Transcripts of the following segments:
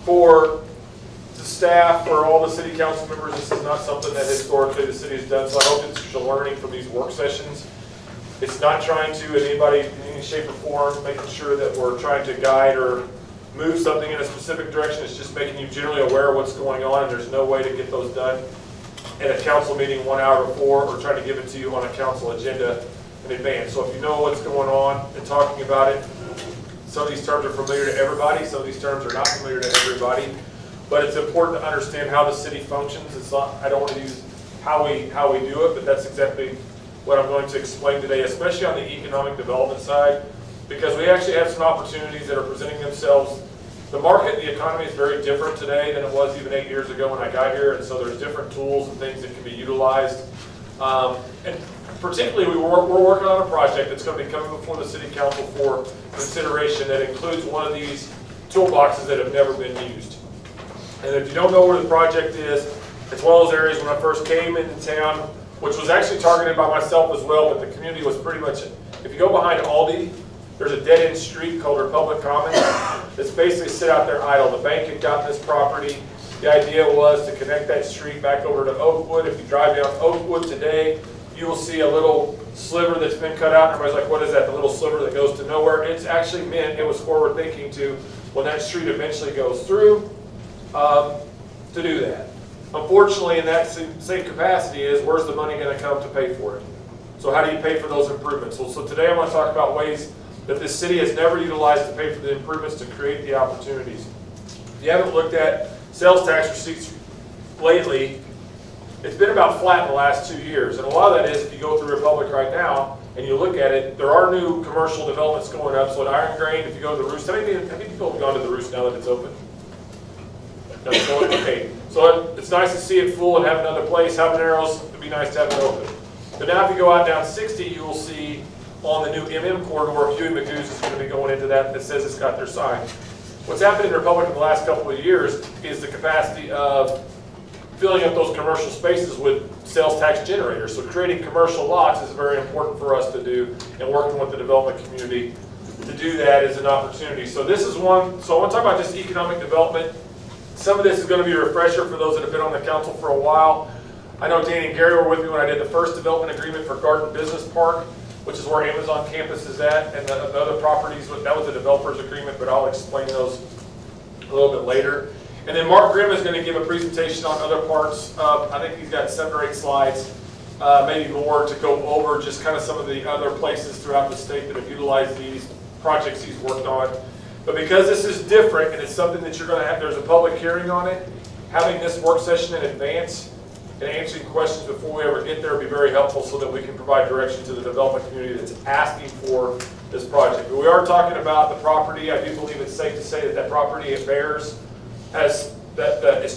For the staff, for all the city council members, this is not something that historically the city has done, so I hope it's a learning from these work sessions. It's not trying to, in anybody, in any shape or form, making sure that we're trying to guide or move something in a specific direction. It's just making you generally aware of what's going on, and there's no way to get those done in a council meeting 1 hour before, or trying to give it to you on a council agenda in advance. So if you know what's going on and talking about it, some of these terms are familiar to everybody, some of these terms are not familiar to everybody, but it's important to understand how the city functions. It's not, I don't want to use how we do it, but that's exactly what I'm going to explain today, especially on the economic development side, because we actually have some opportunities that are presenting themselves. The market, the economy is very different today than it was even 8 years ago when I got here, and so there's different tools and things that can be utilized. And particularly, we're working on a project that's going to be coming before the City Council for consideration that includes one of these toolboxes that have never been used. And if you don't know where the project is, it's one of those areas when I first came into town, which was actually targeted by myself as well, but the community was pretty much, if you go behind Aldi, there's a dead-end street called Republic Commons that's basically sit out there idle. The bank had gotten this property. The idea was to connect that street back over to Oakwood. If you drive down Oakwood today, you will see a little sliver that's been cut out. Everybody's like, what is that? The little sliver that goes to nowhere. It's actually meant, it was forward thinking to, when that street eventually goes through, to do that. Unfortunately, in that same capacity is, where's the money going to come to pay for it? So how do you pay for those improvements? So today I'm going to talk about ways that this city has never utilized to pay for the improvements to create the opportunities. If you haven't looked at sales tax receipts lately, it's been about flat in the last 2 years. And a lot of that is, if you go through Republic right now and you look at it, there are new commercial developments going up. So at Iron Grain, if you go to the Roost, how many people have gone to the Roost now that it's open? Okay. So it's nice to see it full and have another place. Habaneros, it'd be nice to have it open. But now if you go out down 60, you will see on the new MM corridor, Huey Magoo's is going to be going into that says it's got their sign. What's happened in Republic in the last couple of years is the capacity of filling up those commercial spaces with sales tax generators. So creating commercial lots is very important for us to do, and working with the development community to do that is an opportunity. So this is one, so I want to talk about just economic development. Some of this is going to be a refresher for those that have been on the council for a while. I know Danny and Gary were with me when I did the first development agreement for Garden Business Park, which is where Amazon campus is at, and the other properties, that was a developer's agreement, but I'll explain those a little bit later. And then Mark Grimm is going to give a presentation on other parts. I think he's got 7 or 8 slides, maybe more, to go over just kind of some of the other places throughout the state that have utilized these projects he's worked on. But because this is different and it's something that you're going to have, there's a public hearing on it, having this work session in advance and answering questions before we ever get there would be very helpful, so that we can provide direction to the development community that's asking for this project. But we are talking about the property. I do believe it's safe to say that that property at Bears has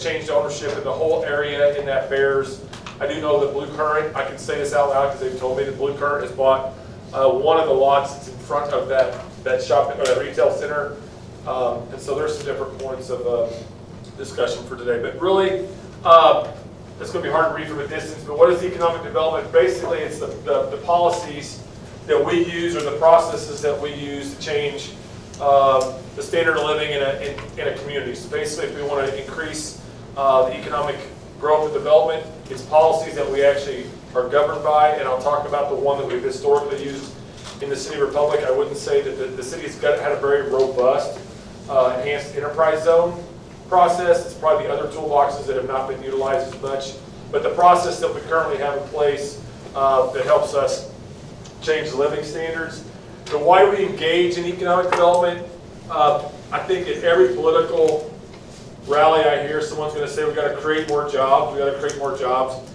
changed ownership in the whole area in that Bears. I do know that Blue Current, I can say this out loud because they've told me that Blue Current has bought one of the lots that's in front of that shopping or that retail center. And so there's some different points of discussion for today. But really, it's going to be hard to read from a distance, but what is economic development? Basically, it's the policies that we use, or the processes that we use to change the standard of living in a community. So basically, if we want to increase the economic growth and development, it's policies that we actually are governed by, and I'll talk about the one that we've historically used in the City of Republic. I wouldn't say that the city's had a very robust enhanced enterprise zone process. It's probably the other toolboxes that have not been utilized as much. But the process that we currently have in place that helps us change the living standards. So why do we engage in economic development? I think at every political rally I hear, someone's going to say we've got to create more jobs. We've got to create more jobs.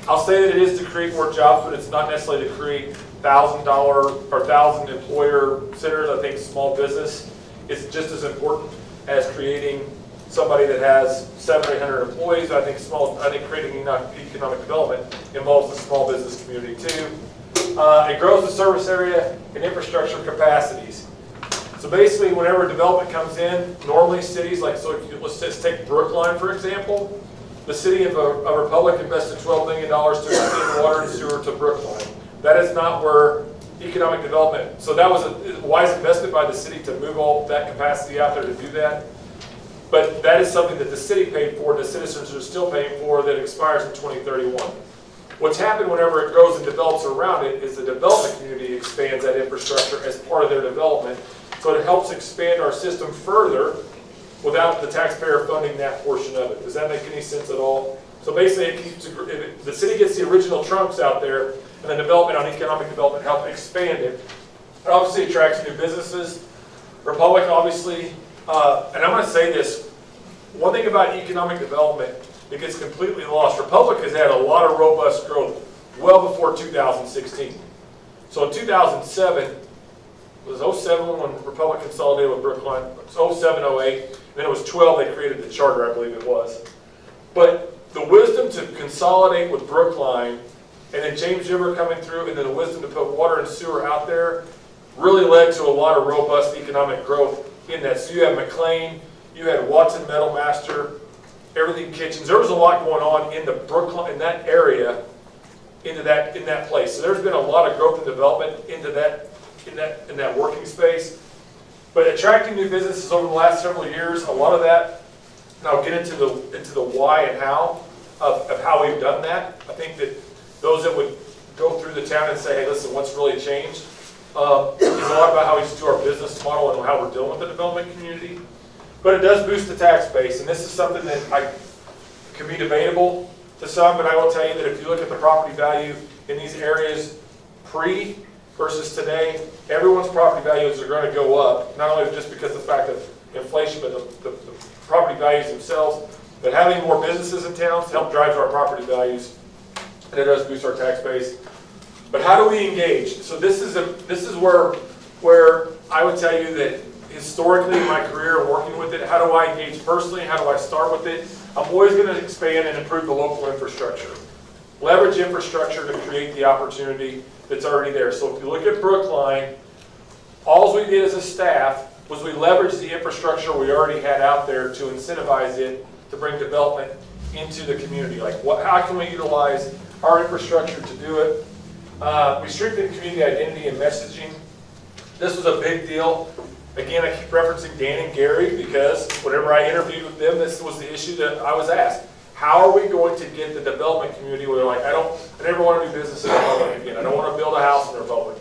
I'll say that it is to create more jobs, but it's not necessarily to create $1,000 or 1,000 employer centers. I think small business is just as important as creating somebody that has 700 or 800 employees. I think creating economic development involves the small business community too. It grows the service area and infrastructure capacities. So basically, whenever development comes in, normally cities like, so let's just take Brookline for example. The city of Republic invested $12 million to extend water and sewer to Brookline. That is not where economic development, so that was a wise investment by the city to move all that capacity out there to do that. But that is something that the city paid for, the citizens are still paying for, that expires in 2031. What's happened whenever it grows and develops around it is the development community expands that infrastructure as part of their development. So it helps expand our system further without the taxpayer funding that portion of it. Does that make any sense at all? So basically, it keeps the city gets the original trunks out there, and the development on economic development help expand it. It obviously attracts new businesses. Republic, obviously, and I'm going to say this, one thing about economic development, it gets completely lost. Republic has had a lot of robust growth well before 2016. So in 2007, it was 07 when Republic consolidated with Brookline, it was 07, 08, and then it was 12 they created the charter, I believe it was. But the wisdom to consolidate with Brookline, and then James River coming through, and then the wisdom to put water and sewer out there, really led to a lot of robust economic growth in that. So you had McLean, you had Watson Metal Master, Everything Kitchens. There was a lot going on in the Brookline, in that area, in that place. So there's been a lot of growth and development into that, in that working space. But attracting new businesses over the last several years, a lot of that, and I'll get into the why and how of how we've done that. I think that those that would go through the town and say, hey, listen, what's really changed? It's a lot about how we just do our business model and how we're dealing with the development community. But it does boost the tax base, and this is something that can be debatable to some, but I will tell you that if you look at the property value in these areas pre versus today, everyone's property values are going to go up, not only just because of the fact of inflation, but the property values themselves. But having more businesses in towns help drive our property values, and it does boost our tax base. But how do we engage? So this is where I would tell you that historically in my career and working with it, how do I engage personally? How do I start with it? I'm always going to expand and improve the local infrastructure. Leverage infrastructure to create the opportunity that's already there. So if you look at Brookline, all we did as a staff was we leveraged the infrastructure we already had out there to incentivize it to bring development into the community. Like, how can we utilize our infrastructure to do it? We strengthened community identity and messaging. This was a big deal. Again, I keep referencing Dan and Gary because whenever I interviewed with them, this was the issue that I was asked. How are we going to get the development community where they're like, I never want to do business in Republic again. I don't want to build a house in Republic.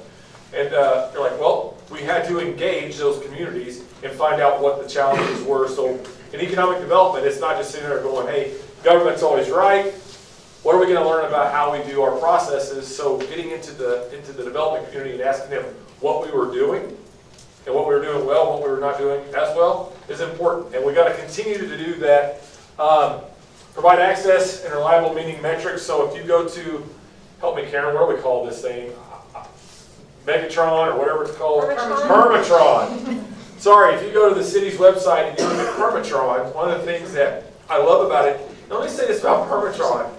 And they're like, well, we had to engage those communities and find out what the challenges were. So in economic development, it's not just sitting there going, hey, government's always right. What are we going to learn about how we do our processes? So getting into the development community and asking them what we were doing and what we were doing well, what we were not doing as well is important. And we got to continue to do that. Provide access and reliable meeting metrics. So if you go to, help me Karen, what do we call this thing? Megatron or whatever it's called? Permatron. Sorry, if you go to the city's website and you look at Permatron, one of the things that I love about it, let me say this about Permatron.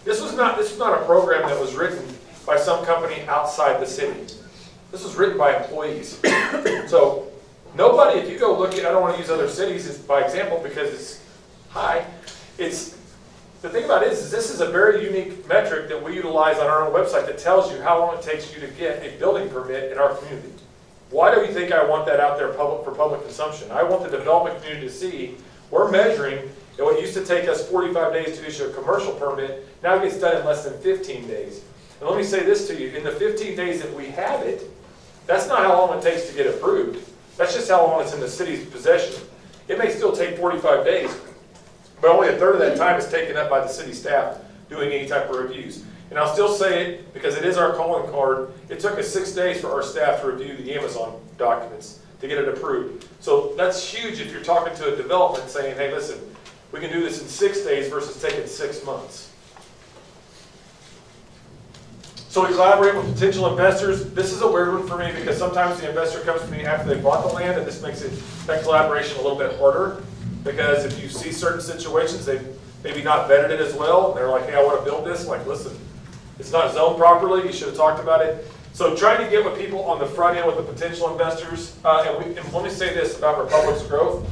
This was not a program that was written by some company outside the city. This was written by employees. So nobody, if you go look at, I don't want to use other cities by example because it's high. The thing about it is this is a very unique metric that we utilize on our own website that tells you how long it takes you to get a building permit in our community. Why do we think I want that out there for public consumption? I want the development community to see we're measuring that what used to take us 45 days to issue a commercial permit now gets done in less than 15 days. And let me say this to you, in the 15 days that we have it, that's not how long it takes to get approved. That's just how long it's in the city's possession. It may still take 45 days, but only a third of that time is taken up by the city staff doing any type of reviews. And I'll still say it because it is our calling card. It took us 6 days for our staff to review the Amazon documents to get it approved. So that's huge if you're talking to a development saying, hey, listen, we can do this in 6 days versus taking 6 months. So we collaborate with potential investors. This is a weird one for me because sometimes the investor comes to me after they bought the land, and this makes that collaboration a little bit harder because if you see certain situations, they've maybe not vetted it as well. And they're like, hey, I want to build this. I'm like, listen, it's not zoned properly. You should have talked about it. So trying to get with people on the front end with the potential investors. And let me say this about Republic's growth.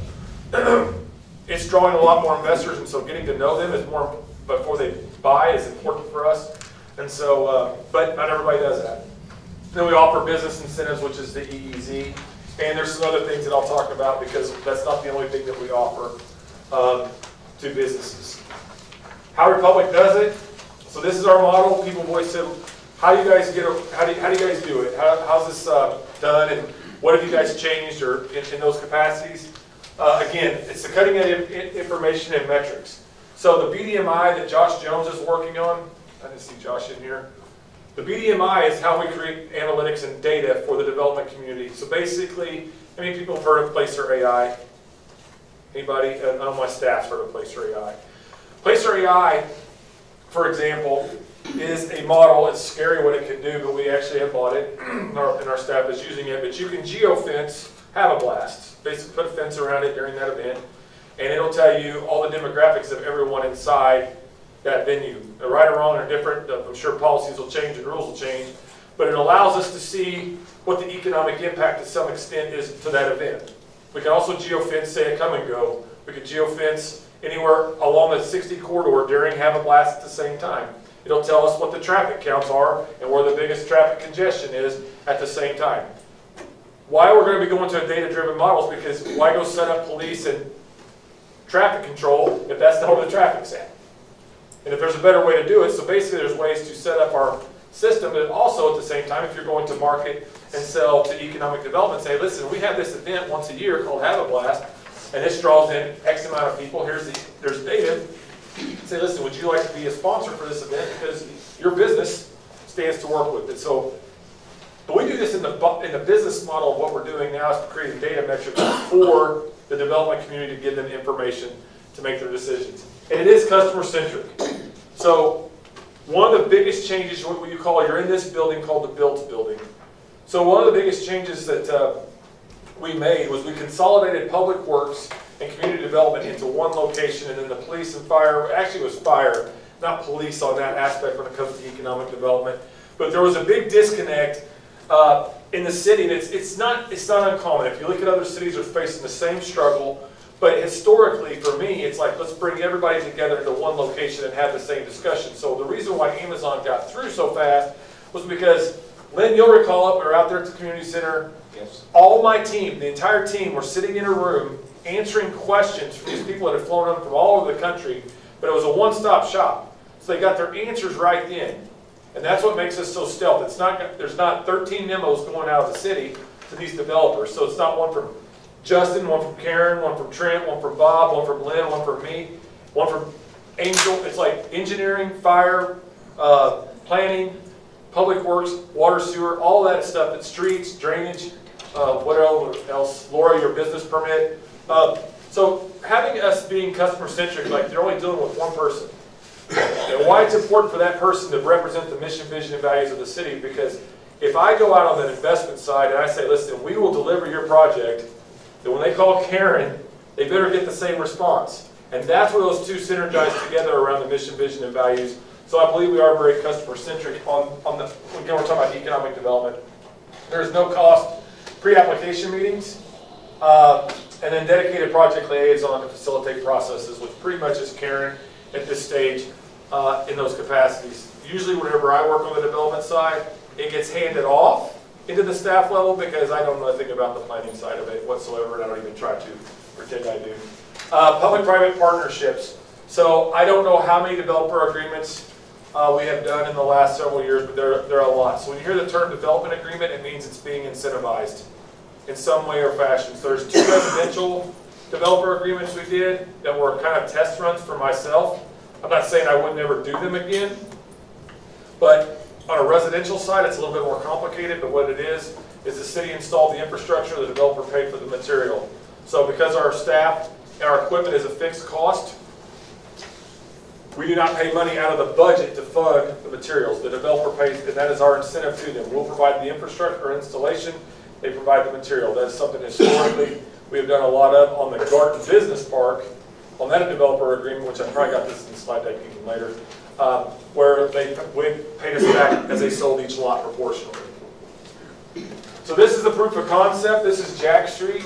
It's drawing a lot more investors, and so getting to know them is more before they buy is important for us. And so, but not everybody does that. Then we offer business incentives, which is the EEZ. And there's some other things that I'll talk about because that's not the only thing that we offer. to businesses. How Republic does it. So this is our model. People have always said, how do you guys do it? How's this done? And what have you guys changed or in those capacities? Again, it's the cutting edge information and metrics. So the BDMI that Josh Jones is working on, I didn't see Josh in here. The BDMI is how we create analytics and data for the development community. So basically, how many people have heard of Placer AI? Anybody? None of my staff's heard of Placer AI. Placer AI, for example, is a model. It's scary what it can do, but we actually have bought it, and our staff is using it. But you can geofence Have a Blast. Basically put a fence around it during that event, and it'll tell you all the demographics of everyone inside that venue. Right or wrong or different. I'm sure policies will change and rules will change, but it allows us to see what the economic impact to some extent is to that event. We can also geofence, say, a come and go. We can geofence anywhere along the 60 corridor during Have a Blast at the same time. It'll tell us what the traffic counts are and where the biggest traffic congestion is at the same time. Why we're going to be going to a data-driven model is because why go set up police and traffic control if that's not where the traffic's at? And if there's a better way to do it, so basically there's ways to set up our system, but also at the same time, if you're going to market and sell to economic development, say, listen, we have this event once a year called Have a Blast, and this draws in X amount of people. There's data. Say, listen, would you like to be a sponsor for this event because your business stands to work with it? So, but we do this in the business model of what we're doing now is to create data metrics for the development community to give them information to make their decisions. And it is customer centric. So one of the biggest changes, what you call, you're in this building called the Built building. So one of the biggest changes that we made was we consolidated public works and community development into one location, and then the police and fire, actually it was fire, not police on that aspect when it comes to economic development. But there was a big disconnect in the city, and it's not uncommon. If you look at other cities, they're facing the same struggle. But historically, for me, it's like, let's bring everybody together into one location and have the same discussion. So the reason why Amazon got through so fast was because, Lynn, you'll recall it, we were out there at the community center. Yes. All my team, the entire team, were sitting in a room answering questions from these people that had flown in from all over the country, but it was a one-stop shop. So they got their answers right then. And that's what makes us so stealth. It's not, there's not 13 memos going out of the city to these developers. So it's not one from Justin, one from Karen, one from Trent, one from Bob, one from Lynn, one from me, one from Angel. It's like engineering, fire, planning, public works, water, sewer, all that stuff. It's streets, drainage, what else? Laura, your business permit. So having us being customer centric, like you're only dealing with one person. And why it's important for that person to represent the mission, vision, and values of the city, because if I go out on the investment side and I say, listen, we will deliver your project, then when they call Karen, they better get the same response. And that's where those two synergize together around the mission, vision, and values. So I believe we are very customer-centric when we're talking about economic development. There's no cost pre-application meetings, and then dedicated project liaison to facilitate processes, which pretty much is Karen at this stage in those capacities. Usually whenever I work on the development side, it gets handed off into the staff level because I don't know anything about the planning side of it whatsoever, and I don't even try to pretend I do. Public-private partnerships. So I don't know how many developer agreements we have done in the last several years, but there are a lot. So when you hear the term development agreement, it means it's being incentivized in some way or fashion. So there's 2 residential developer agreements we did that were kind of test runs for myself. I'm not saying I would never do them again, but on a residential side, it's a little bit more complicated, but what it is the city installed the infrastructure, the developer paid for the material. So because our staff and our equipment is a fixed cost, we do not pay money out of the budget to fund the materials. The developer pays, and that is our incentive to them. We'll provide the infrastructure or installation, they provide the material. That's something historically we have done a lot of on the Garden Business Park, on that developer agreement, which I probably got this in the slide deck even later, where they paid us back as they sold each lot proportionally. So this is the proof of concept. This is Jack Street.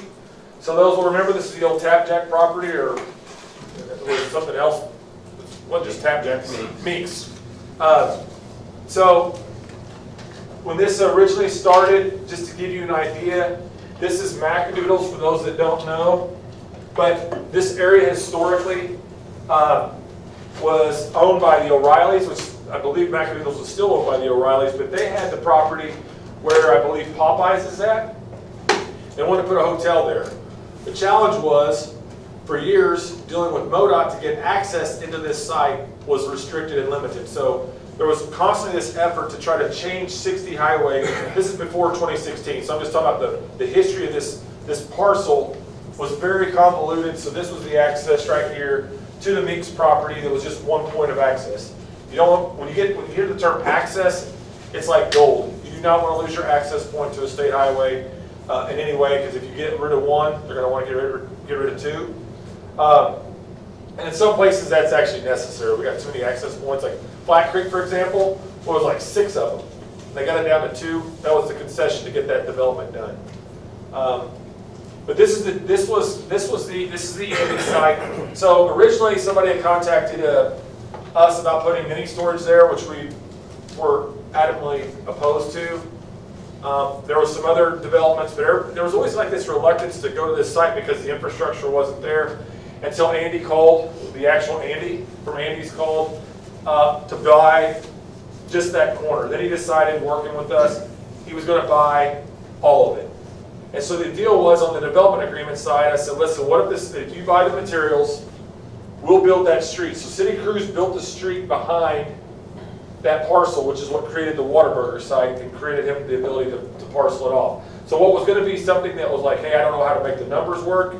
So those will remember this is the old Tap Jack property, or was something else. Well, just Tap Jack. Meeks. So when this originally started, just to give you an idea, this is Macadoodles for those that don't know. But this area historically was owned by the O'Reillys, which I believe McAdoo's was still owned by the O'Reillys, but they had the property where I believe Popeyes is at. They wanted to put a hotel there. The challenge was, for years, dealing with MoDOT to get access into this site was restricted and limited. So there was constantly this effort to try to change 60 Highway. This is before 2016, so I'm just talking about the history of this parcel was very convoluted. So this was the access right here to the Meeks property. There was just one point of access. You don't, when you hear the term access, it's like gold. You do not want to lose your access point to a state highway in any way, because if you get rid of one, they're going to want to get rid of two. And in some places that's actually necessary. We got too many access points, like Flat Creek, for example, well, it was like 6 of them. They got it down to 2. That was the concession to get that development done. But this is the Andy site. So originally somebody had contacted us about putting mini storage there, which we were adamantly opposed to. There was some other developments, but there was always like this reluctance to go to this site because the infrastructure wasn't there, until Andy called, the actual Andy from Andy's called to buy just that corner. Then he decided, working with us, he was going to buy all of it. And so the deal was, on the development agreement side, I said, listen, what if you buy the materials, we'll build that street. So City Crews built the street behind that parcel, which is what created the Whataburger site and created him the ability to parcel it off. So what was going to be something that was like, hey, I don't know how to make the numbers work,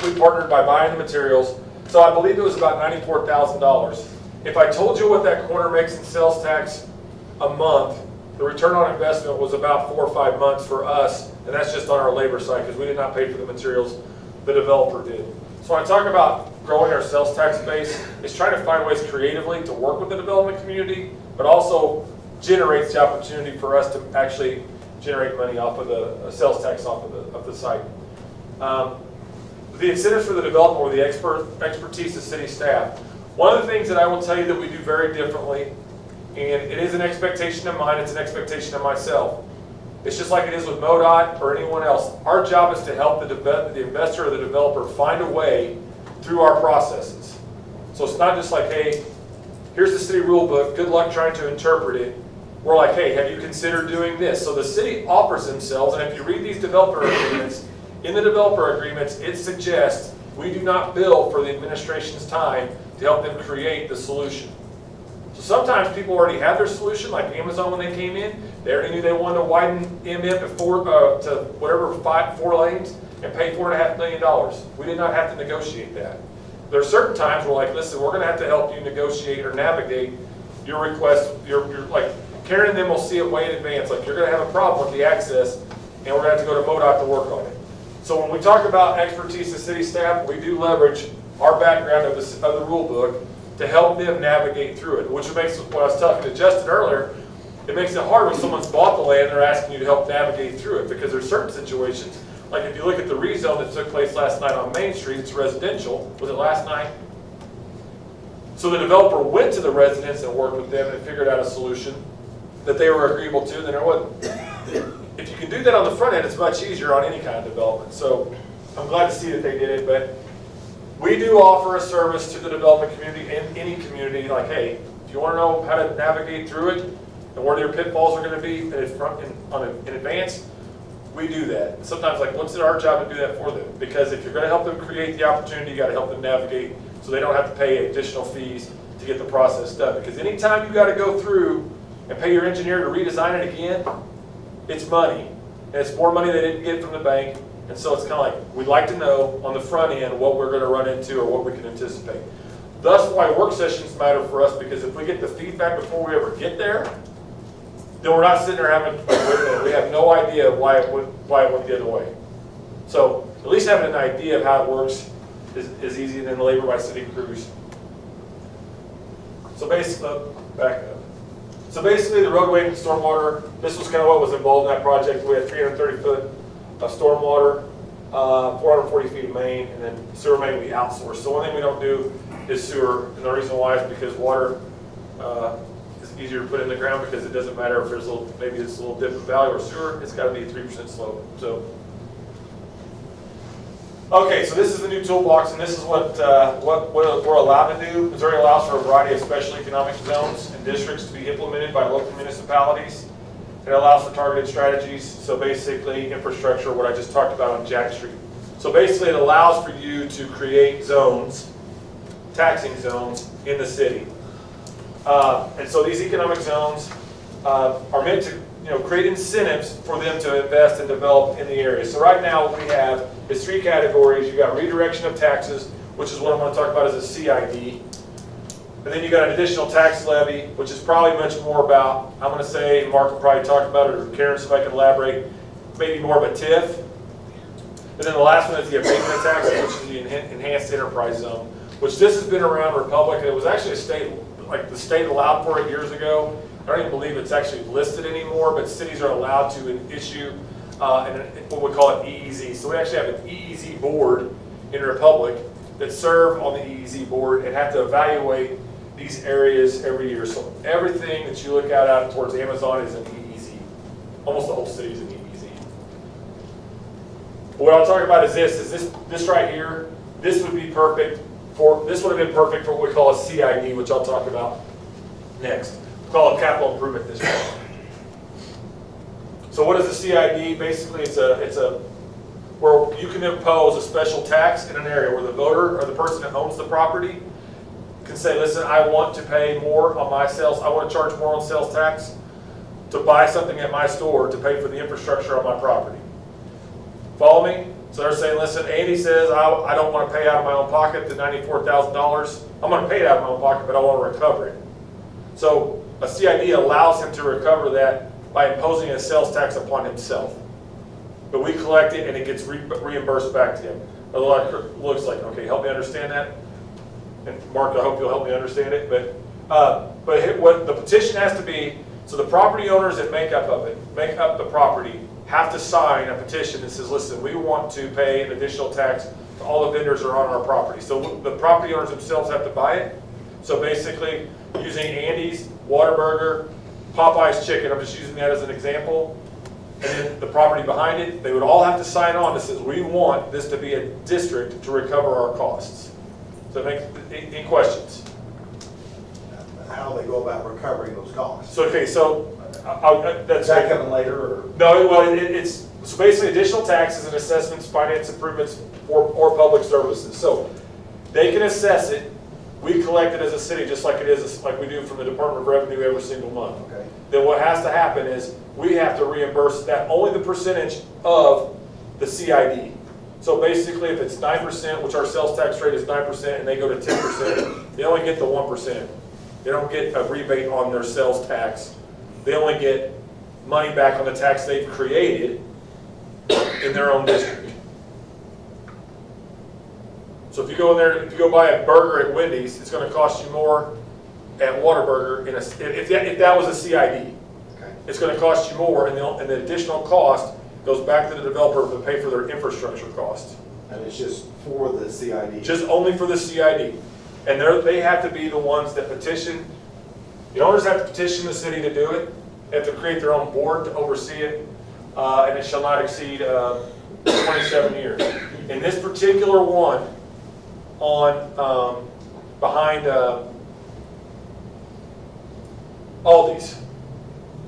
we partnered by buying the materials. So I believe it was about $94,000. If I told you what that corner makes in sales tax a month, the return on investment was about 4 or 5 months for us, and that's just on our labor side, because we did not pay for the materials, the developer did. So when I talk about growing our sales tax base, it's trying to find ways creatively to work with the development community, but also generates the opportunity for us to actually generate money off of the sales tax off of the site. The incentives for the developer were the expertise of city staff. One of the things that I will tell you that we do very differently, and it is an expectation of mine, it's an expectation of myself. It's just like it is with MoDOT or anyone else. Our job is to help the investor or the developer find a way through our processes. So it's not just like, hey, here's the city rule book, good luck trying to interpret it. We're like, hey, have you considered doing this? So the city offers themselves, and if you read these developer agreements, in the developer agreements, it suggests we do not bill for the administration's time to help them create the solution. So sometimes people already have their solution, like Amazon when they came in. They already knew they wanted to widen MM to whatever 4 lanes and pay $4.5 million. We did not have to negotiate that. There are certain times we're like, listen, we're going to have to help you negotiate or navigate your request. You're like, Karen and them will see it way in advance. Like, you're going to have a problem with the access, and we're going to have to go to MoDOT to work on it. So when we talk about expertise of city staff, we do leverage our background of the rule book to help them navigate through it, which makes, what I was talking to Justin earlier, it makes it hard when someone's bought the land and they're asking you to help navigate through it, because there's certain situations, like if you look at the rezone that took place last night on Main Street, it's residential. Was it last night? So the developer went to the residents and worked with them and figured out a solution that they were agreeable to, then there wasn't. If you can do that on the front end, it's much easier on any kind of development. So I'm glad to see that they did it, but we do offer a service to the development community and any community, like, hey, if you want to know how to navigate through it and where your pitfalls are going to be in advance, we do that. And sometimes, like, what's it our job to do that for them? Because if you're going to help them create the opportunity, you got to help them navigate so they don't have to pay additional fees to get the process done. Because anytime you got to go through and pay your engineer to redesign it again, it's money. And it's more money they didn't get from the bank. And so it's kind of like, we'd like to know on the front end what we're going to run into or what we can anticipate. Thus why work sessions matter for us, because if we get the feedback before we ever get there, then we're not sitting there having, wait a minute, we have no idea why it went the other way. So at least having an idea of how it works is easier than labor by city crews. So basically, back up. So basically the roadway and stormwater, this was kind of what was involved in that project. We had 330 foot of stormwater, 440 feet of main, and then sewer main we outsource. So one thing we don't do is sewer, and the reason why is because water is easier to put in the ground, because it doesn't matter if there's a little, maybe it's a little dip in value, or sewer, it's got to be a 3% slope. So Okay, so this is the new toolbox, and this is what we're allowed to do. Missouri allows for a variety of special economic zones and districts to be implemented by local municipalities. It allows for targeted strategies, so basically infrastructure, what I just talked about on Jack Street. So basically it allows for you to create zones, taxing zones in the city. And so these economic zones are meant to create incentives for them to invest and develop in the area. So right now what we have is 3 categories. You've got redirection of taxes, which is what I'm going to talk about as a CID. And then you got an additional tax levy, which is probably much more about, I'm going to say, Mark will probably talk about it, or Karen, so if I can elaborate, maybe more of a TIF. And then the last one is the abatement of taxes, which is the enhanced enterprise zone, which this has been around Republic, and it was actually a state, like the state allowed for it years ago. I don't even believe it's actually listed anymore, but cities are allowed to issue what we call an EEZ. So we actually have an EEZ board in Republic that serve on the EEZ board and have to evaluate these areas every year. So everything that you look out towards Amazon is an EEZ. Almost the whole city is an EEZ. But what I'll talk about is this right here. This would be perfect for, this would have been perfect for what we call a CID, which I'll talk about next. We call it capital improvement district. So what is a CID? Basically, it's a where you can impose a special tax in an area where the voter or the person that owns the property can say, listen, I want to pay more on my sales, I want to charge more on sales tax to buy something at my store to pay for the infrastructure on my property. Follow me? So they're saying, listen, Andy says I don't want to pay out of my own pocket the $94,000. I'm going to pay it out of my own pocket, but I want to recover it. So a CID allows him to recover that by imposing a sales tax upon himself. But we collect it and it gets reimbursed back to him. A lot of looks like, okay, help me understand that. And Mark, I hope you'll help me understand it. But what the petition has to be, so the property owners that make up the property, have to sign a petition that says, listen, we want to pay an additional tax to all the vendors that are on our property. So the property owners themselves have to buy it. So basically, using Andy's, Whataburger, Popeye's Chicken, I'm just using that as an example, and then the property behind it, they would all have to sign on that says, we want this to be a district to recover our costs. So any questions? How do they go about recovering those costs? So, okay, so that's Is that coming later? Or? No, well, it's so basically additional taxes and assessments, finance improvements, or public services. So they can assess it. We collect it as a city just like it is, like we do from the Department of Revenue every single month. Okay. Then what has to happen is we have to reimburse that only the percentage of the CID. So basically if it's 9%, which our sales tax rate is 9%, and they go to 10%, they only get the 1%. They don't get a rebate on their sales tax. They only get money back on the tax they've created in their own district. So if you go in there, if you go buy a burger at Wendy's, it's going to cost you more at Whataburger. If that was a CID, Okay. it's going to cost you more, and the additional cost goes back to the developer to pay for their infrastructure costs. And it's just for the CID? Just only for the CID. And they have to be the ones that petition. The owners have to petition the city to do it. They have to create their own board to oversee it. And it shall not exceed 27 years. In this particular one, on behind Aldi's,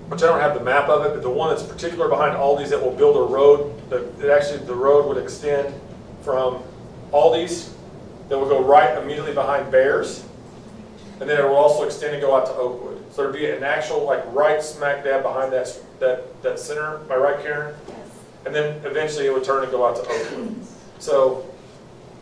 which I don't have the map of it, but the one that's particular behind Aldi's that will build a road, the road would extend from Aldi's, that will go right immediately behind Bears, and then it will also extend and go out to Oakwood. So there'd be an actual, like, right smack dab behind that center. Am I right, Karen? Yes. And then eventually it would turn and go out to Oakwood. So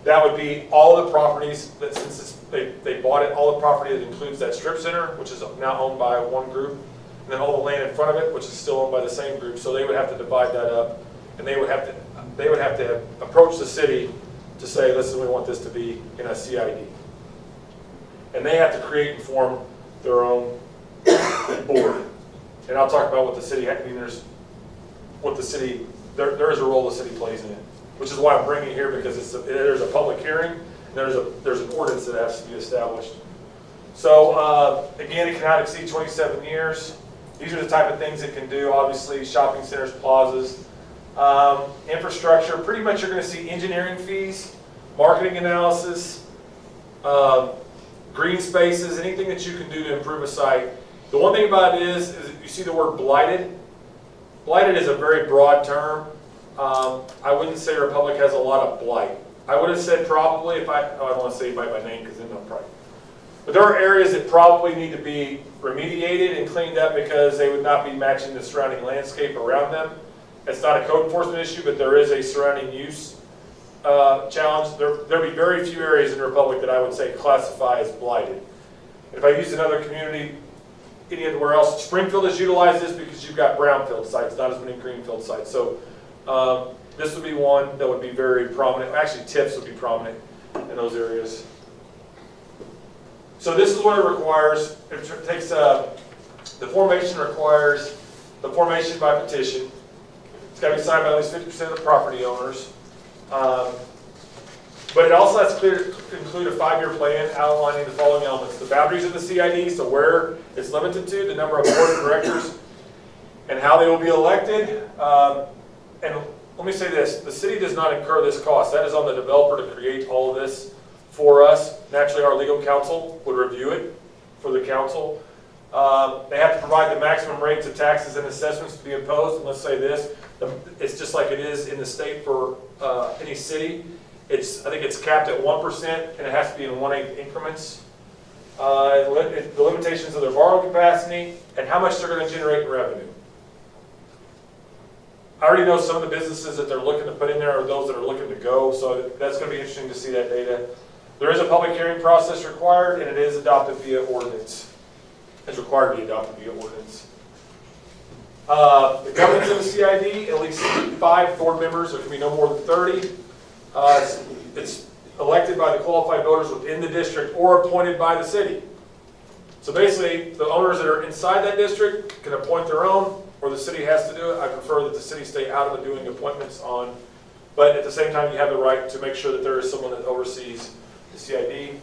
that would be all the properties that, since they bought it, all the property that includes that strip center, which is now owned by one group, and then all the land in front of it, which is still owned by the same group. So they would have to divide that up, and they would have to approach the city to say, listen, we want this to be in a CID. And they have to create and form their own board. And I'll talk about what the city, there is a role the city plays in it, which is why I'm bringing it here, because there's a public hearing, and there's an ordinance that has to be established. So again, it cannot exceed 27 years. These are the type of things it can do. Obviously, shopping centers, plazas, Infrastructure, pretty much you're going to see engineering fees, marketing analysis, green spaces, anything that you can do to improve a site. The one thing about it is you see the word blighted. Blighted is a very broad term. I wouldn't say Republic has a lot of blight. I would have said probably, if I don't want to say by my name because then I'm probably. But there are areas that probably need to be remediated and cleaned up because they would not be matching the surrounding landscape around them. It's not a code enforcement issue, but there is a surrounding use challenge. There'll be very few areas in the Republic that I would say classify as blighted. If I use another community, anywhere else, Springfield has utilized this because you've got brownfield sites, not as many greenfield sites. So this would be one that would be very prominent. Actually, TIFs would be prominent in those areas. So this is what it requires. It takes the formation requires the formation by petition. It's got to be signed by at least 50% of the property owners. But it also has to include a 5-year plan outlining the following elements: the boundaries of the CID, so where it's limited to, the number of board of directors, and how they will be elected. And let me say this: the city does not incur this cost. That is on the developer to create all of this for us. Naturally, our legal counsel would review it for the council. They have to provide the maximum rates of taxes and assessments to be imposed. And let's say this: it's just like it is in the state for any city. I think it's capped at 1%, and it has to be in 1/8 increments. The limitations of their borrowing capacity and how much they're going to generate in revenue. I already know some of the businesses that they're looking to put in there are those that are looking to go, so that's going to be interesting to see that data. There is a public hearing process required, and it is adopted via ordinance. It's required to be adopted via ordinance. The governance of the CID, at least 5 board members. There can be no more than 30. It's elected by the qualified voters within the district or appointed by the city. So basically, the owners that are inside that district can appoint their own, or the city has to do it. I prefer that the city stay out of it doing appointments on, but at the same time, you have the right to make sure that there is someone that oversees the CID.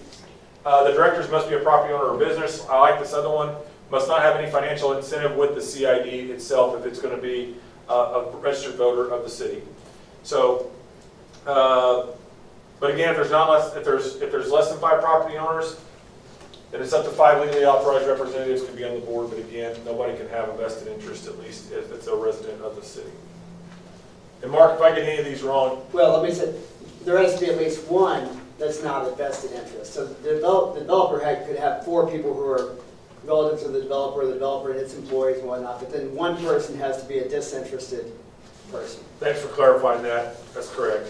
The directors must be a property owner or business. I like this other one. Must not have any financial incentive with the CID itself if it's going to be a registered voter of the city. So, but again, if there's less than 5 property owners, then it's up to 5 legally authorized representatives can be on the board. But again, nobody can have a vested interest, at least if it's a resident of the city. And Mark, if I get any of these wrong, well, let me say there has to be at least one that's not a vested interest. So the developer could have 4 people who are relatives of the developer and its employees and whatnot, but then one person has to be a disinterested person. Thanks for clarifying that. That's correct.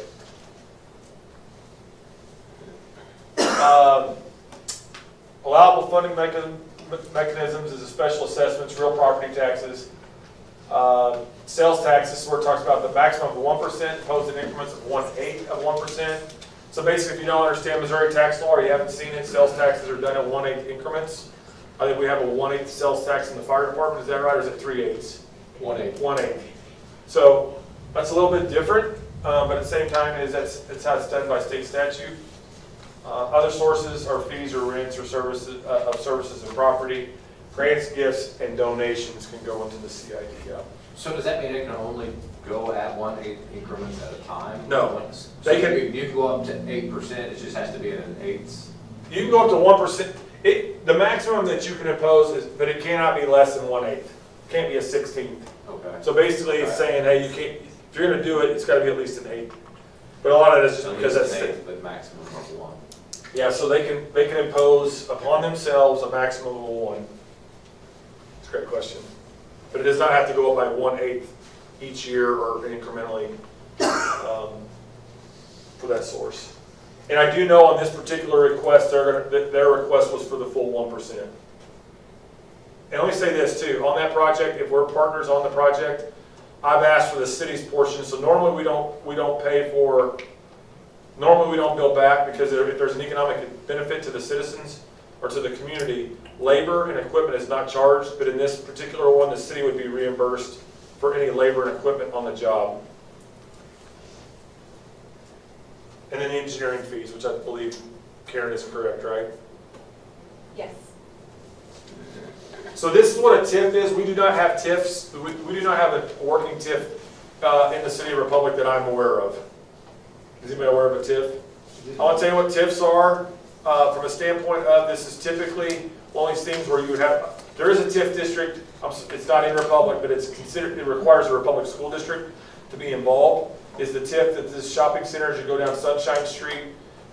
Allowable funding mechanisms is a special assessments, real property taxes, sales taxes, where it talks about the maximum of 1% imposed in increments of 1/8 of 1%. So basically, if you don't understand Missouri tax law or you haven't seen it, sales taxes are done in 1/8 increments. I think we have a 1/8 sales tax in the fire department. Is that right, or is it 3/8? 1/8. 1/8. So that's a little bit different, but at the same time, it's how it's done by state statute. Other sources are fees or rents or services of services and property. Grants, gifts, and donations can go into the CID. So does that mean it can only go at 1/8 increments at a time? No. So They can. you can go up to 8%. It just has to be at an 1/8. You can go up to 1%. The maximum that you can impose is, but it cannot be less than 1/8. It can't be a 16th. Okay. So basically, it's saying, hey, you can't. If you're going to do it, it's got to be at least an 1/8. But a lot of it is just because that's an 1/8, but maximum of 1. Yeah, so they can impose upon themselves a maximum of 1. That's a great question. But it does not have to go up by 1/8 each year or incrementally for that source. And I do know on this particular request, their request was for the full 1%. And let me say this too, on that project, if we're partners on the project, I've asked for the city's portion. So normally we don't pay for. Normally we don't bill back because if there's an economic benefit to the citizens or to the community, labor and equipment is not charged, but in this particular one, the city would be reimbursed for any labor and equipment on the job. And then the engineering fees, which I believe Karen is correct, right? Yes. So this is what a TIF is. We do not have TIFs. We do not have a working TIF in the city of Republic that I'm aware of. Is anybody aware of a TIF? I want to tell you what TIFs are. From a standpoint of, this is typically one of these things where you would have, there is a TIF district, it's not in Republic, but it's considered, it requires a Republic school district to be involved. Is the TIF that this shopping center as you go down Sunshine Street,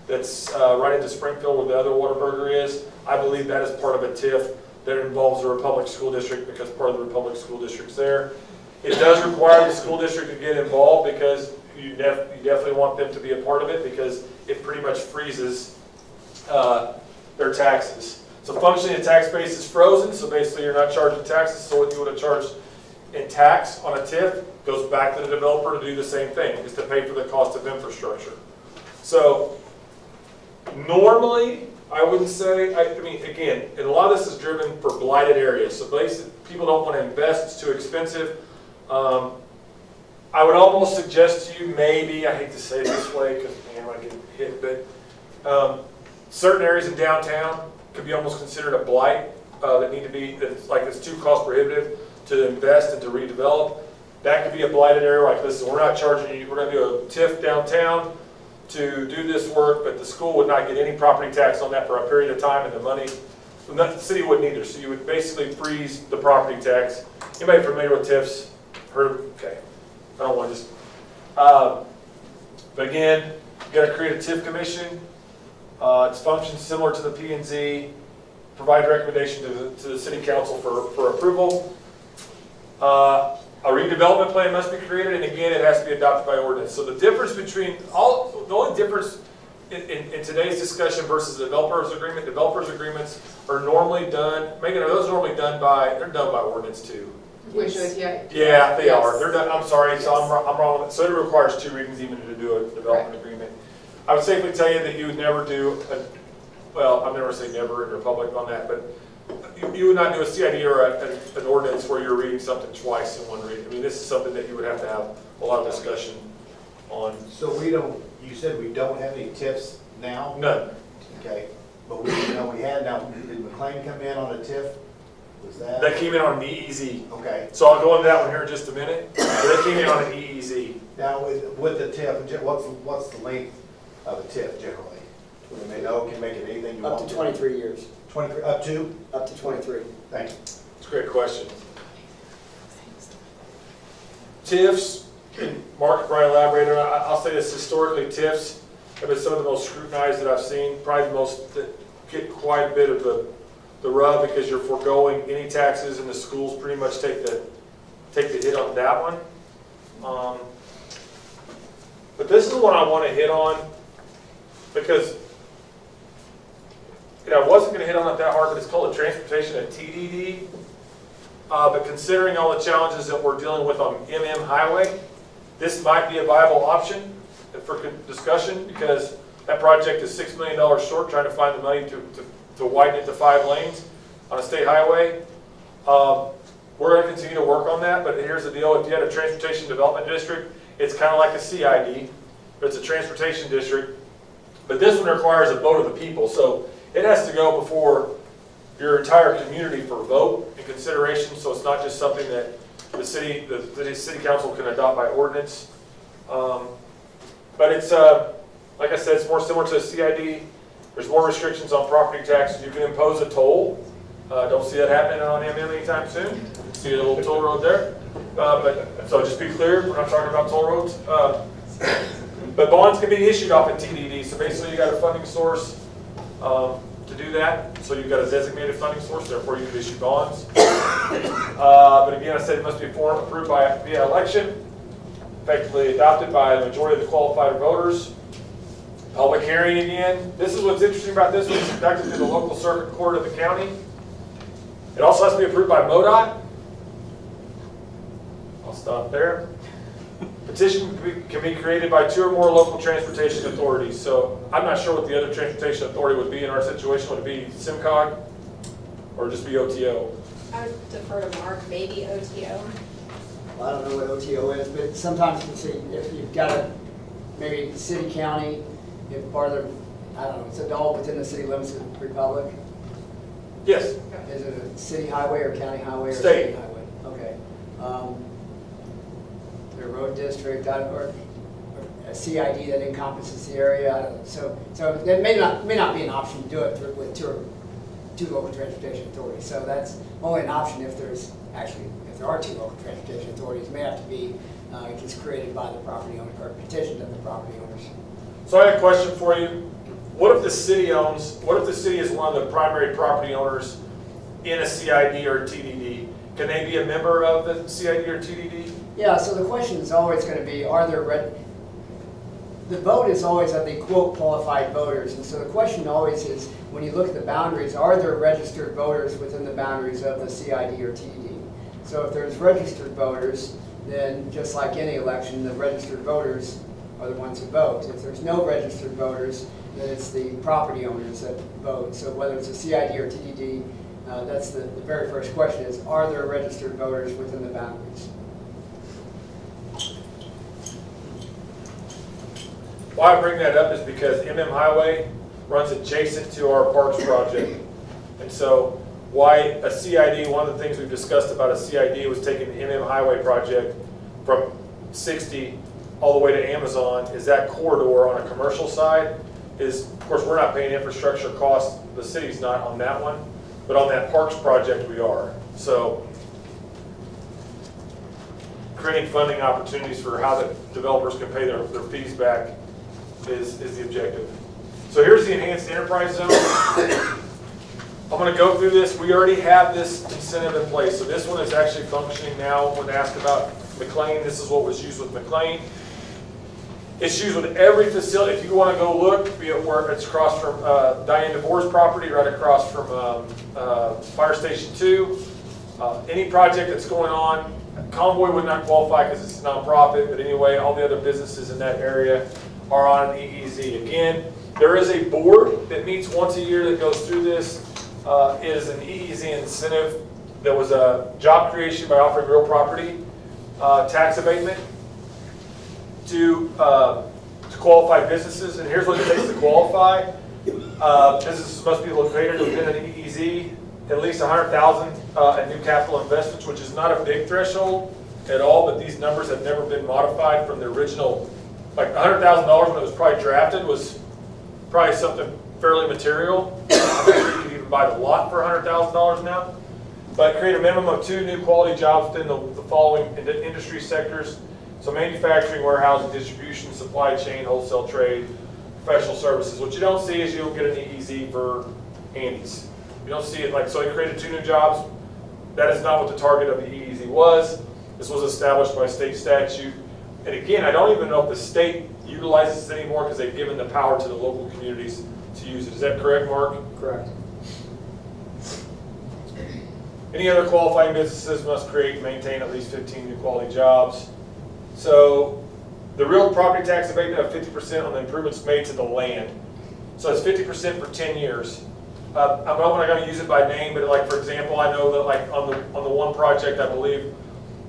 that's right into Springfield where the other Whataburger is. I believe that is part of a TIF that involves a Republic school district because part of the Republic school district's there. It does require the school district to get involved because you definitely want them to be a part of it because it pretty much freezes their taxes. So functionally the tax base is frozen, so basically you're not charging taxes, so what you would have charged in tax on a TIF goes back to the developer to do the same thing, is to pay for the cost of infrastructure. So normally, I wouldn't say, I mean, again, and a lot of this is driven for blighted areas. So basically, people don't want to invest, it's too expensive. I would almost suggest to you, maybe, I hate to say it this way because man, I get hit, but certain areas in downtown could be almost considered a blight that need to be, that's like it's too cost prohibitive to invest and to redevelop. That could be a blighted area like, listen, we're not charging you, we're going to do a TIF downtown to do this work, but the school would not get any property tax on that for a period of time, and the money, the city wouldn't either. So you would basically freeze the property tax. Anybody familiar with TIFs? Heard of, okay. I don't want to just, but again, you got to create a TIF commission. Its functions similar to the P&Z, provide recommendation to the city council for approval. A redevelopment plan must be created, and again, it has to be adopted by ordinance. So the difference between, the only difference in today's discussion versus the developers agreements are normally done, Megan, are those normally done by, they're done by ordinance too? Which was, yeah. Yeah, they are. They're done, I'm sorry, so I'm wrong. So it requires 2 readings even to do a development agreement. I would safely tell you that you would never do, well, I've never said never in Republic on that, but you would not do a CID or an ordinance where you're reading something twice in one reading. I mean, this is something that you would have to have a lot of discussion on. So we don't, you said we don't have any TIFs now? None. Okay, but we didn't know we had. Now, did McLean come in on a TIF? Was that? That came in on an EEZ. Okay. So I'll go into that one here in just a minute. But they came in on an EEZ. Now, with the TIF, what's the length of a TIF generally? I mean, no, can make it anything you want Up to 23 years. 23, up to? Up to 23. Thank you. It's a great question. TIFs, and Mark could probably elaborate on it. I'll say this, historically TIFs have been some of the most scrutinized that I've seen, probably the most, that get quite a bit of the rub because you're foregoing any taxes and the schools pretty much take the hit on that one. But this is the one I want to hit on because I wasn't going to hit on it that hard, but it's called a transportation at TDD. But considering all the challenges that we're dealing with on MM Highway, this might be a viable option for discussion because that project is $6 million short trying to find the money to widen it to 5 lanes on a state highway. We're going to continue to work on that, but here's the deal. If you had a transportation development district, it's kind of like a CID, but it's a transportation district. But this one requires a vote of the people, so it has to go before your entire community for a vote and consideration, so it's not just something that the city council can adopt by ordinance. But it's, like I said, it's more similar to a CID. There's more restrictions on property taxes. You can impose a toll. Don't see that happening on MM anytime soon. See a little toll road there. So just be clear, we're not talking about toll roads. But bonds can be issued off in TDD. So basically you got a funding source to do that. So you've got a designated funding source, therefore you can issue bonds. But again, I said it must be approved via election, effectively adopted by the majority of the qualified voters. Public hearing again. This is what's interesting about this one. It's conducted through the local circuit court of the county. It also has to be approved by MoDOT. I'll stop there. Petition can be created by 2 or more local transportation authorities. So I'm not sure what the other transportation authority would be in our situation. Would it be SIMCOG or just be OTO? I would defer to Mark, maybe OTO. Well, I don't know what OTO is, but sometimes you see if you've got a maybe city, county, if part of the, I don't know, it's all within the city limits of the Republic. Yes. Is it a city highway or county highway or State. state highway? Okay. a road district, or a CID that encompasses the area. I don't know. So it may not be an option to do it with two local transportation authorities. So that's only an option if there are two local transportation authorities. It may have to be just created by the property owner or petitioned of the property owners. So I have a question for you. What if the city is one of the primary property owners in a CID or TDD? Can they be a member of the CID or TDD? Yeah, so the question is always going to be, the vote is always of the quote qualified voters, and so the question always is, when you look at the boundaries, are there registered voters within the boundaries of the CID or TDD? So if there's registered voters, then just like any election, the registered voters are the ones who vote. If there's no registered voters, then it's the property owners that vote. So whether it's a CID or TDD, that's the very first question is, are there registered voters within the boundaries? Why I bring that up is because MM Highway runs adjacent to our Parks project. And so why a CID, one of the things we've discussed about a CID was taking the MM Highway project from 60 all the way to Amazon, is that corridor on a commercial side is, of course, we're not paying infrastructure costs, the city's not on that one, but on that Parks project we are. So creating funding opportunities for how the developers can pay their fees back is the objective. So here's the enhanced enterprise zone. I'm going to go through this. We already have this incentive in place. So this one is actually functioning now. When asked about McLean, this is what was used with McLean. It's used with every facility. If you want to go look, be it where it's across from Diane DeVore's property, right across from Fire Station 2. Any project that's going on, Convoy would not qualify because it's a nonprofit, but anyway, all the other businesses in that area are on an EEZ. Again, there is a board that meets once a year that goes through this. It is an EEZ incentive. There was a job creation by offering real property tax abatement to qualify businesses, and here's what it takes to qualify. Businesses must be located within an EEZ, at least $100,000 in new capital investments, which is not a big threshold at all, but these numbers have never been modified from the original. Like $100,000 when it was probably drafted was probably something fairly material. I'm sure you could even buy the lot for $100,000 now. But create a minimum of 2 new quality jobs within the following industry sectors. So manufacturing, warehousing, distribution, supply chain, wholesale trade, professional services. What you don't see is you'll get an EEZ for Andes. You don't see it like, so you created 2 new jobs. That is not what the target of the EEZ was. This was established by state statute. And again, I don't even know if the state utilizes this anymore because they've given the power to the local communities to use it. Is that correct, Mark? Correct. Any other qualifying businesses must create and maintain at least 15 new quality jobs. So the real property tax abatement of 50% on the improvements made to the land. So it's 50% for 10 years. I'm not going to use it by name, but like for example, I know that like on the one project, I believe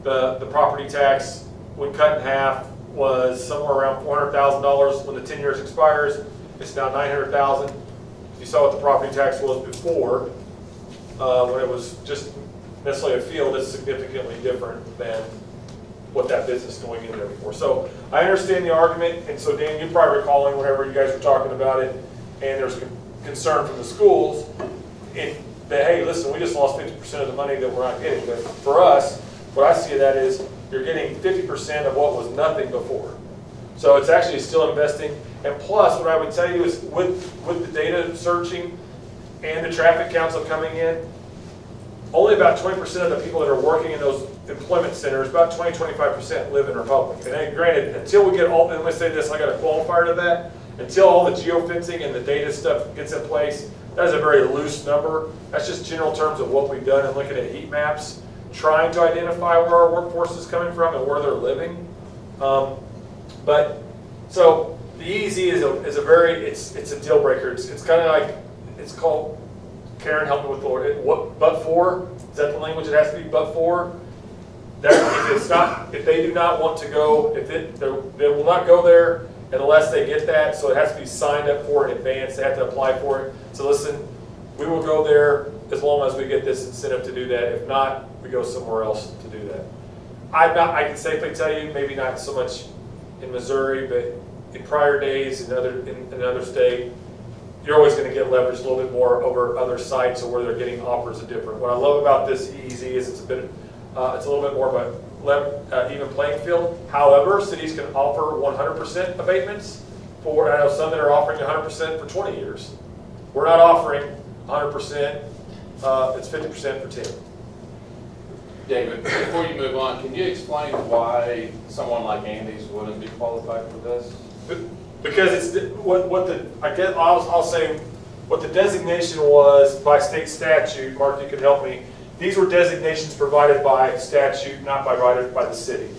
the property tax when cut in half was somewhere around $400,000. When the 10 years expires, it's now $900,000. If you saw what the property tax was before, when it was just necessarily a field, it's significantly different than what that business going in there before. So I understand the argument, and so Dan, you're probably recalling whenever you guys were talking about it, and there's concern from the schools that, hey, listen, we just lost 50% of the money that we're not getting. But for us, what I see of that is you're getting 50% of what was nothing before. So it's actually still investing. And plus, what I would tell you is with the data searching and the traffic counts of coming in, only about 20% of the people that are working in those employment centers, about 20-25% live in Republic. And then granted, until we get all, and let me say this, I got a qualifier to that, until all the geofencing and the data stuff gets in place, that is a very loose number. That's just general terms of what we've done and looking at heat maps, trying to identify where our workforce is coming from and where they're living. But so the EEZ is a very, it's a deal breaker. It's kind of like, it's called, Karen, help me with the word, what, but for? Is that the language it has to be, but for? If they do not want to go, they will not go there unless they get that, so it has to be signed up for in advance. They have to apply for it. So listen, we will go there as long as we get this incentive to do that. If not, we go somewhere else to do that. I can safely tell you, maybe not so much in Missouri, but in prior days in another state, you're always going to get leverage a little bit more over other sites or where they're getting offers of different. What I love about this EEZ is it's a little bit more of a even playing field. However, cities can offer 100% abatements for, I know some that are offering 100% for 20 years. We're not offering 100%, it's 50% for 10. David, before you move on, can you explain why someone like Andy's wouldn't be qualified for this? Because it's I'll say what the designation was by state statute. Mark, you can help me. These were designations provided by statute, not provided by the city.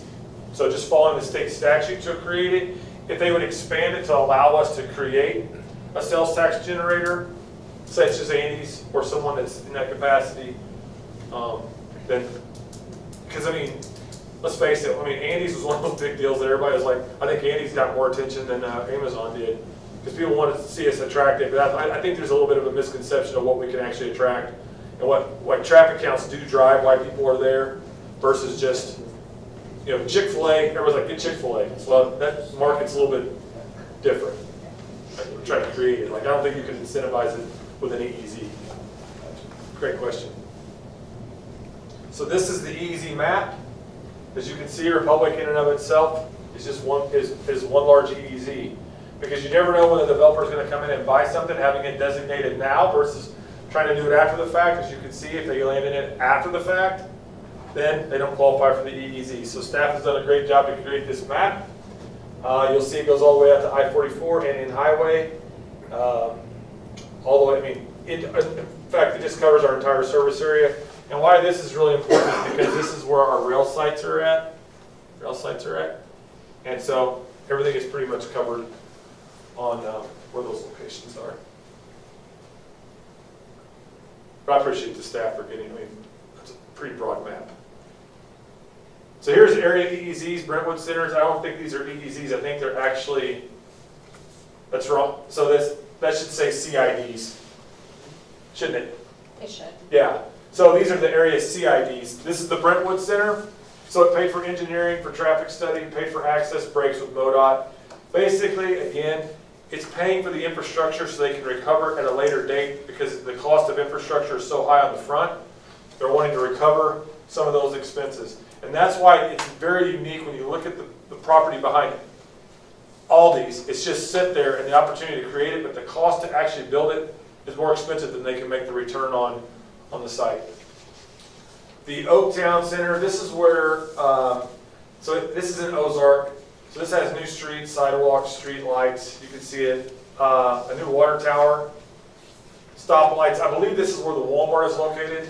So just following the state statutes are created. If they would expand it to allow us to create a sales tax generator, such as Andy's or someone that's in that capacity, then, because I mean, let's face it, I mean, Andy's was one of those big deals that everybody was like, I think Andy's got more attention than Amazon did, because people wanted to see us attractive. But I think there's a little bit of a misconception of what we can actually attract and what traffic counts do drive, why people are there, versus just, you know, Chick-fil-A, everyone's like, get Chick-fil-A. Well, that market's a little bit different. Like, we're trying to create it. Like, I don't think you can incentivize it with an EEZ. Great question. So this is the EEZ map. As you can see, Republic in and of itself is just one large EEZ, because you never know when the developer is going to come in and buy something, having it designated now versus trying to do it after the fact. As you can see, if they land in it after the fact, then they don't qualify for the EEZ. So staff has done a great job to create this map. You'll see it goes all the way out to I-44 and in highway, all the way. I mean, in fact, it just covers our entire service area. And why this is really important is because this is where our rail sites are at. And so everything is pretty much covered on where those locations are. But I appreciate the staff for getting, I mean, it's a pretty broad map. So here's area EEZs, Brentwood Centers. I don't think these are EEZs. I think they're actually, that's wrong. So that should say CIDs, shouldn't it? It should. Yeah. So these are the area CIDs. This is the Brentwood Center. So it paid for engineering, for traffic study, paid for access breaks with MoDOT. Basically, again, it's paying for the infrastructure so they can recover at a later date, because the cost of infrastructure is so high on the front. They're wanting to recover some of those expenses. And that's why it's very unique when you look at the property behind it. Aldi's, it's just sit there and the opportunity to create it, but the cost to actually build it is more expensive than they can make the return on the site. The Oaktown Center, this is where, so this is in Ozark. So this has new streets, sidewalks, street lights. You can see it. A new water tower, stoplights. I believe this is where the Walmart is located,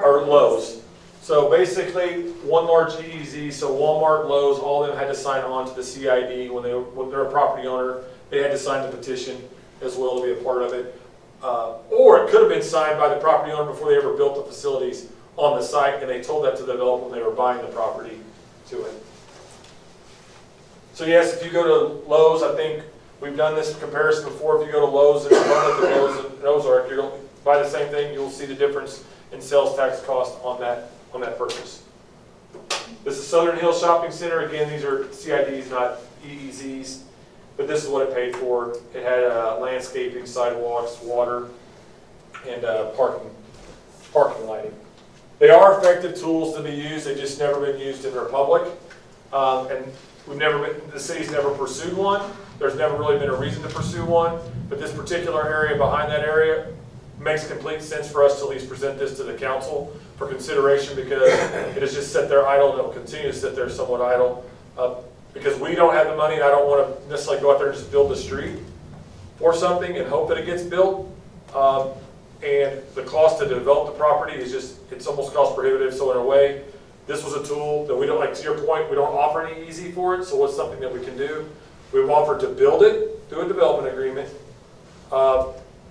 or Lowe's. So basically, one large EEZ. So Walmart, Lowe's, all of them had to sign on to the CID when they're a property owner. They had to sign the petition as well to be a part of it. Or it could have been signed by the property owner before they ever built the facilities on the site, and they told that to the developer when they were buying the property to it. So yes, if you go to Lowe's, I think we've done this comparison before. If you go to Lowe's and Lowe's in Ozark, you're going to buy the same thing. You'll see the difference in sales tax cost on that purchase. This is Southern Hills Shopping Center. Again, these are CIDs, not EEZs. But this is what it paid for. It had landscaping, sidewalks, water, and parking lighting. They are effective tools to be used. They've just never been used in Republic. And the city's never pursued one. There's never really been a reason to pursue one. But this particular area behind that area makes complete sense for us to at least present this to the council for consideration, because it has just sat there idle, and it will continue to sit there somewhat idle. Because we don't have the money, and I don't want to necessarily go out there and just build a street for something and hope that it gets built. And the cost to develop the property is just, it's almost cost prohibitive. So in a way, this was a tool that we don't, like to your point, we don't offer any easy for it. So what's something that we can do? We've offered to build it through a development agreement.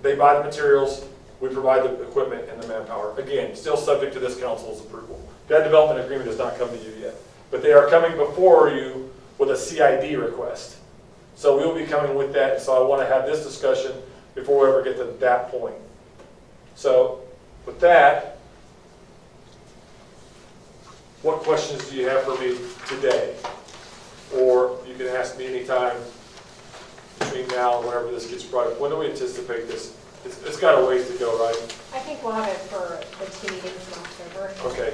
They buy the materials, we provide the equipment and the manpower. Again, still subject to this council's approval. That development agreement has not come to you yet. But they are coming before you with a CID request. So we'll be coming with that. So I want to have this discussion before we ever get to that point. So with that, what questions do you have for me today? Or you can ask me anytime between now and whenever this gets brought up. When do we anticipate this? It's got a ways to go, right? I think we'll have it for the 2 meetings in October. Okay.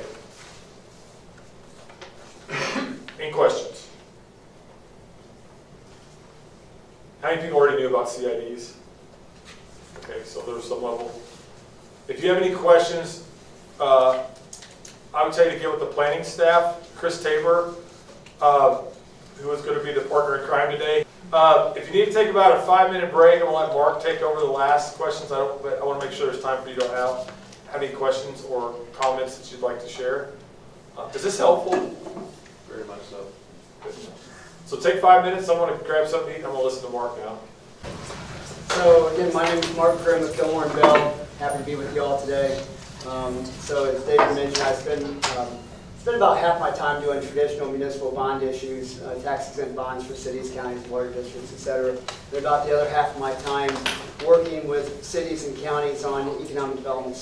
Any questions? How many people already knew about CIDs? Okay, so there's some level. If you have any questions, I would tell you to get with the planning staff, Chris Tabor, who is going to be the partner in crime today. If you need to take about a 5-minute break, I'm going to let Mark take over the last questions. I want to make sure there's time for you to have any questions or comments that you'd like to share. Is this helpful? Very much so. Good. So take 5 minutes. I want to grab something to eat. I'm going to listen to Mark now. So again, my name is Mark Grimm with Gilmore & Bell. Happy to be with you all today. So as David mentioned, I spend about half my time doing traditional municipal bond issues, tax-exempt bonds for cities, counties, water districts, etc. And about the other half of my time working with cities and counties on economic development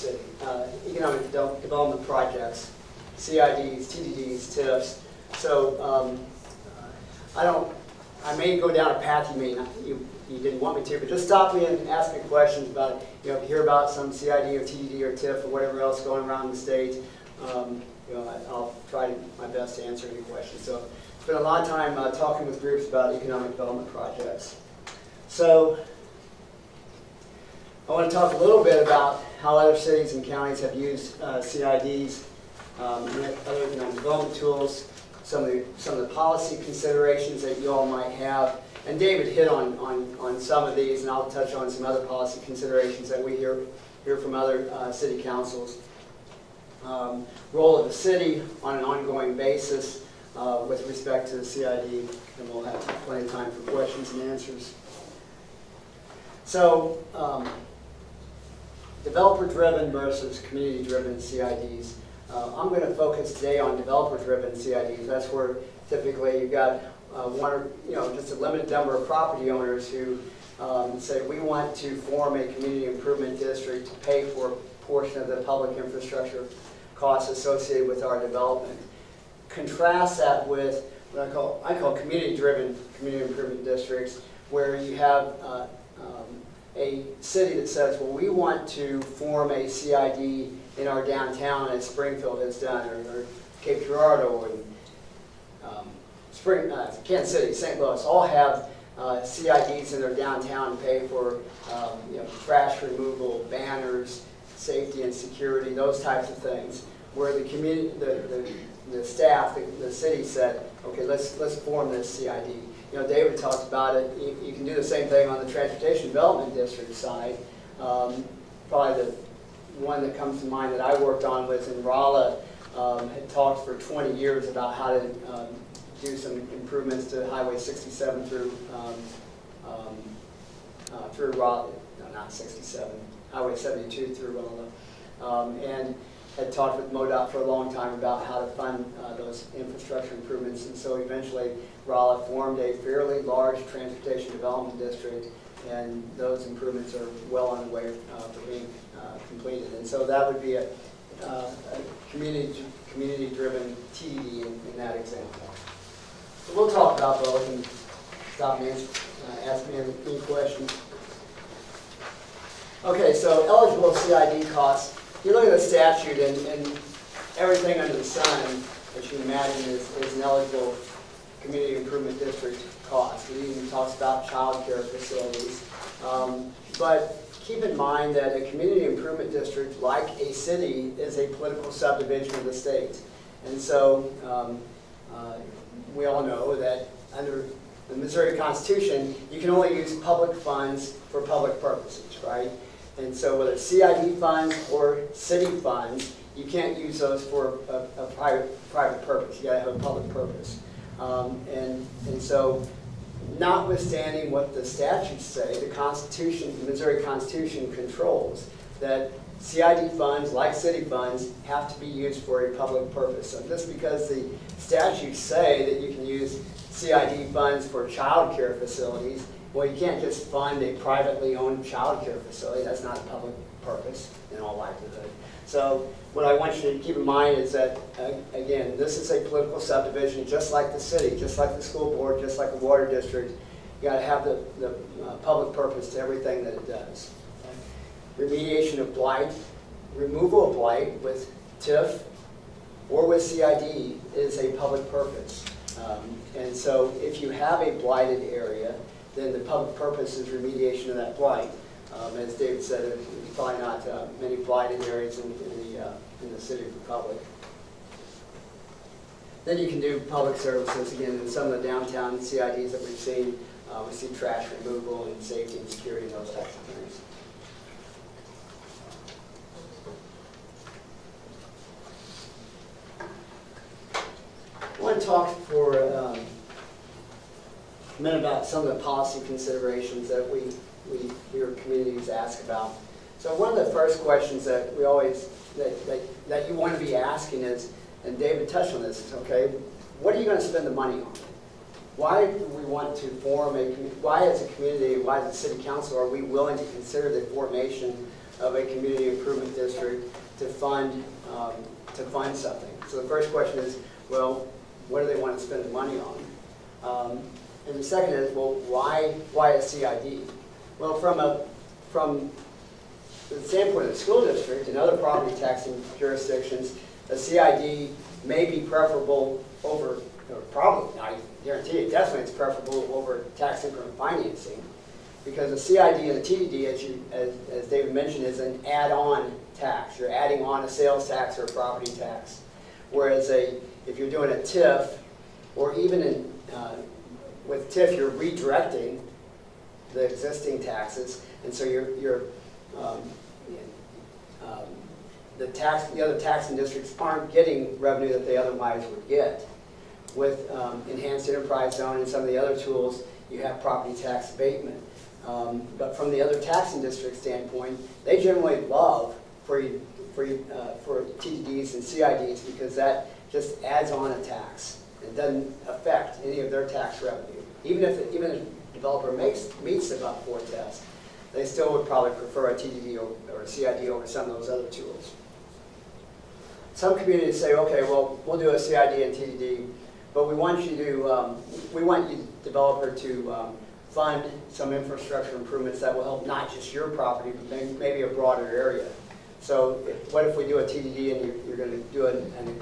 projects, CIDs, TDDs, TIFs. So I may go down a path you didn't want me to, but just stop me and ask me questions about it. If you hear about some CID or TDD or TIF or whatever else going around the state, I'll try my best to answer any questions. So spent a lot of time talking with groups about economic development projects. So I want to talk a little bit about how other cities and counties have used CIDs and other economic development tools, some of the policy considerations that you all might have. And David hit on some of these, and I'll touch on some other policy considerations that we hear from other city councils. Role of the city on an ongoing basis with respect to the CID, and we'll have plenty of time for questions and answers. So, developer-driven versus community-driven CIDs. I'm going to focus today on developer-driven CIDs. That's where typically you've got just a limited number of property owners who say, we want to form a community improvement district to pay for a portion of the public infrastructure costs associated with our development. Contrast that with what I call community-driven community improvement districts, where you have a city that says, well, we want to form a CID in our downtown, as Springfield has done, or Cape Girardeau, and Kansas City, St. Louis, all have CIDs in their downtown and pay for trash removal, banners, safety and security, those types of things. Where the community, the staff, the city said, okay, let's form this CID. David talked about it. You can do the same thing on the Transportation Development District side. Probably the one that comes to mind that I worked on was in Rolla. Had talked for 20 years about how to do some improvements to Highway 67 through Rolla. No, not 67. Highway 72 through Rolla. And had talked with MoDOT for a long time about how to fund those infrastructure improvements, and so eventually Rolla formed a fairly large transportation development district, and those improvements are well on the way for being completed. And so that would be a community-driven TDD in that example. So we'll talk about both and stop me and ask me any questions. Okay, so eligible CID costs. You look at the statute, and everything under the sun that you imagine is an eligible community improvement district cost. It even talks about child care facilities. But keep in mind that a community improvement district, like a city, is a political subdivision of the state. And so we all know that under the Missouri Constitution, you can only use public funds for public purposes, right? And so whether it's CID funds or city funds, you can't use those for a private purpose. You got to have a public purpose. And so notwithstanding what the statutes say, the Constitution, the Missouri Constitution controls that CID funds, like city funds, have to be used for a public purpose. So just because the statutes say that you can use CID funds for child care facilities. Well, you can't just fund a privately owned child care facility. That's not a public purpose in all likelihood. So what I want you to keep in mind is that, again, this is a political subdivision just like the city, just like the school board, just like the water district. You got to have the public purpose to everything that it does. Remediation of blight, removal of blight with TIF or with CID is a public purpose. And so if you have a blighted area, then the public purpose is remediation of that blight. As David said, there's probably not many blighted areas in the city of Republic. Then you can do public services. Again, in some of the downtown CIDs that we've seen, we see trash removal and safety and security and those types of things. I want to talk for a minute about some of the policy considerations that your communities ask about. So one of the first questions that we always, that you want to be asking is, and David touched on this, is okay, what are you going to spend the money on? Why do we want to form why as a community, why as a city council are we willing to consider the formation of a community improvement district to fund something? So the first question is, well, what do they want to spend the money on? And the second is, well, why a CID? Well, from the standpoint of the school district and other property taxing jurisdictions, a CID may be preferable over, or probably, I guarantee you, definitely it's preferable over tax increment financing, because a CID and a TDD, as David mentioned, is an add-on tax. You're adding on a sales tax or a property tax. Whereas if you're doing a TIF, or even with TIF, you're redirecting the existing taxes, and so the other taxing districts aren't getting revenue that they otherwise would get. With enhanced enterprise zone and some of the other tools, you have property tax abatement. But from the other taxing district standpoint, they generally love for TDDs and CIDs because that just adds on a tax. It doesn't affect any of their tax revenue. Even if a developer meets the but-for test, they still would probably prefer a TDD or a CID over some of those other tools. Some communities say, okay, well, we'll do a CID and TDD, but we want you developer to fund some infrastructure improvements that will help not just your property, but maybe a broader area. So what if we do a TDD and you're going to do an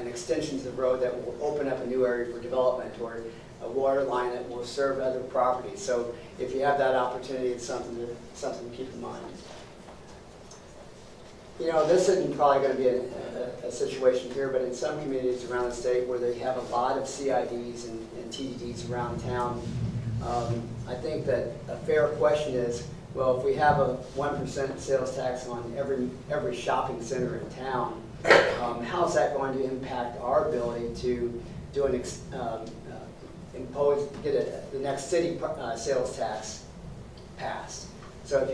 extension to the road that will open up a new area for development, or a water line that will serve other properties. So if you have that opportunity, it's something to keep in mind. You know, this isn't probably going to be a situation here, but in some communities around the state where they have a lot of CIDs and TDDs around town, I think that a fair question is, well, if we have a 1% sales tax on every shopping center in town, how is that going to impact our ability to do get the next city sales tax passed? So if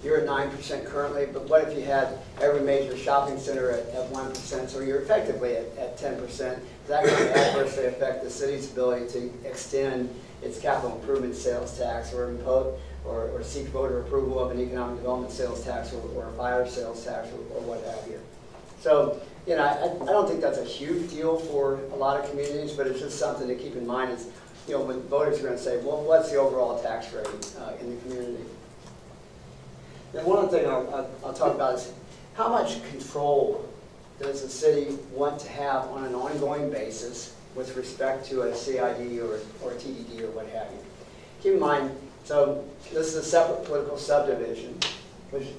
you're at 9% currently, but what if you had every major shopping center at 1%, so you're effectively at 10%? Is that going to adversely affect the city's ability to extend its capital improvement sales tax or seek voter approval of an economic development sales tax or a fire sales tax or what have you? So, you know, I don't think that's a huge deal for a lot of communities, but it's just something to keep in mind is, you know, when voters are going to say, well, what's the overall tax rate in the community? Then one other thing I'll talk about is how much control does the city want to have on an ongoing basis with respect to a CID or a TDD or what have you? Keep in mind, so this is a separate political subdivision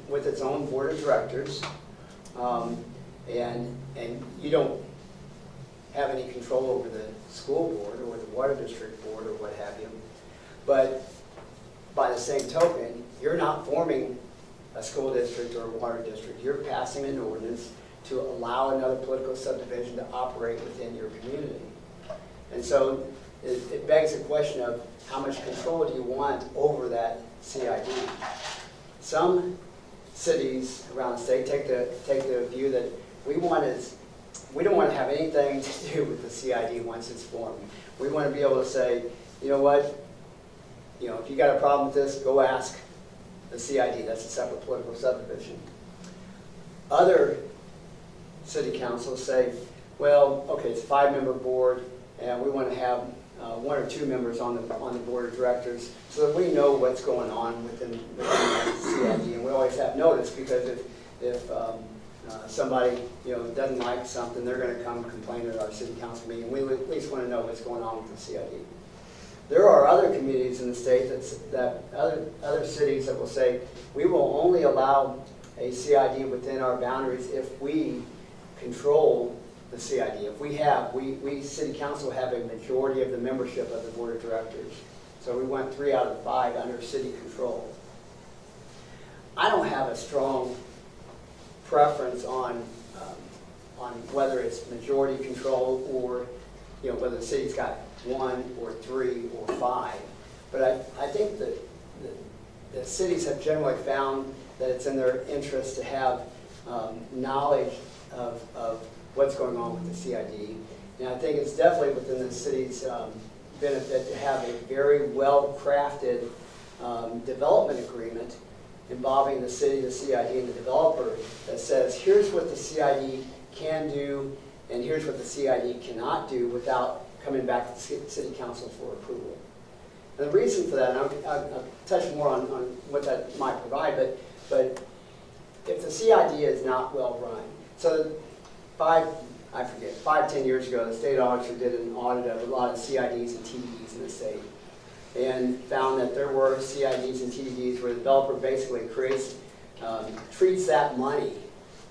with its own board of directors, and you don't have any control over the school board or the water district board or what have you. But by the same token, you're not forming a school district or a water district. You're passing an ordinance to allow another political subdivision to operate within your community. And so it begs the question of how much control do you want over that CID? Some cities around the state take the view that we want we don't want to have anything to do with the CID once it's formed. We want to be able to say, you know what, if you got a problem with this, go ask the CID. That's a separate political subdivision. Other city councils say, well, okay, it's a 5-member board, and we want to have 1 or 2 members on the board of directors so that we know what's going on within the CID, and we always have notice, because if somebody doesn't like something, they're going to come complain at our city council meeting. We at least want to know what's going on with the CID. There are other communities in the state that other cities that will say, we will only allow a CID within our boundaries if we control the CID. If we city council have a majority of the membership of the board of directors. So we want 3 out of 5 under city control. I don't have a strong preference on whether it's majority control or whether the city's got 1 or 3 or 5. But I think that the cities have generally found that it's in their interest to have knowledge of what's going on with the CID. And I think it's definitely within the city's benefit to have a very well-crafted development agreement involving the city, the CID, and the developer that says, here's what the CID can do, and here's what the CID cannot do without coming back to the city council for approval. And the reason for that, and I'll touch more on what that might provide, but if the CID is not well run, so 5-10 years ago, the state auditor did an audit of a lot of CIDs and TDDs in the state, and found that there were CIDs and TDDs where the developer basically treats that money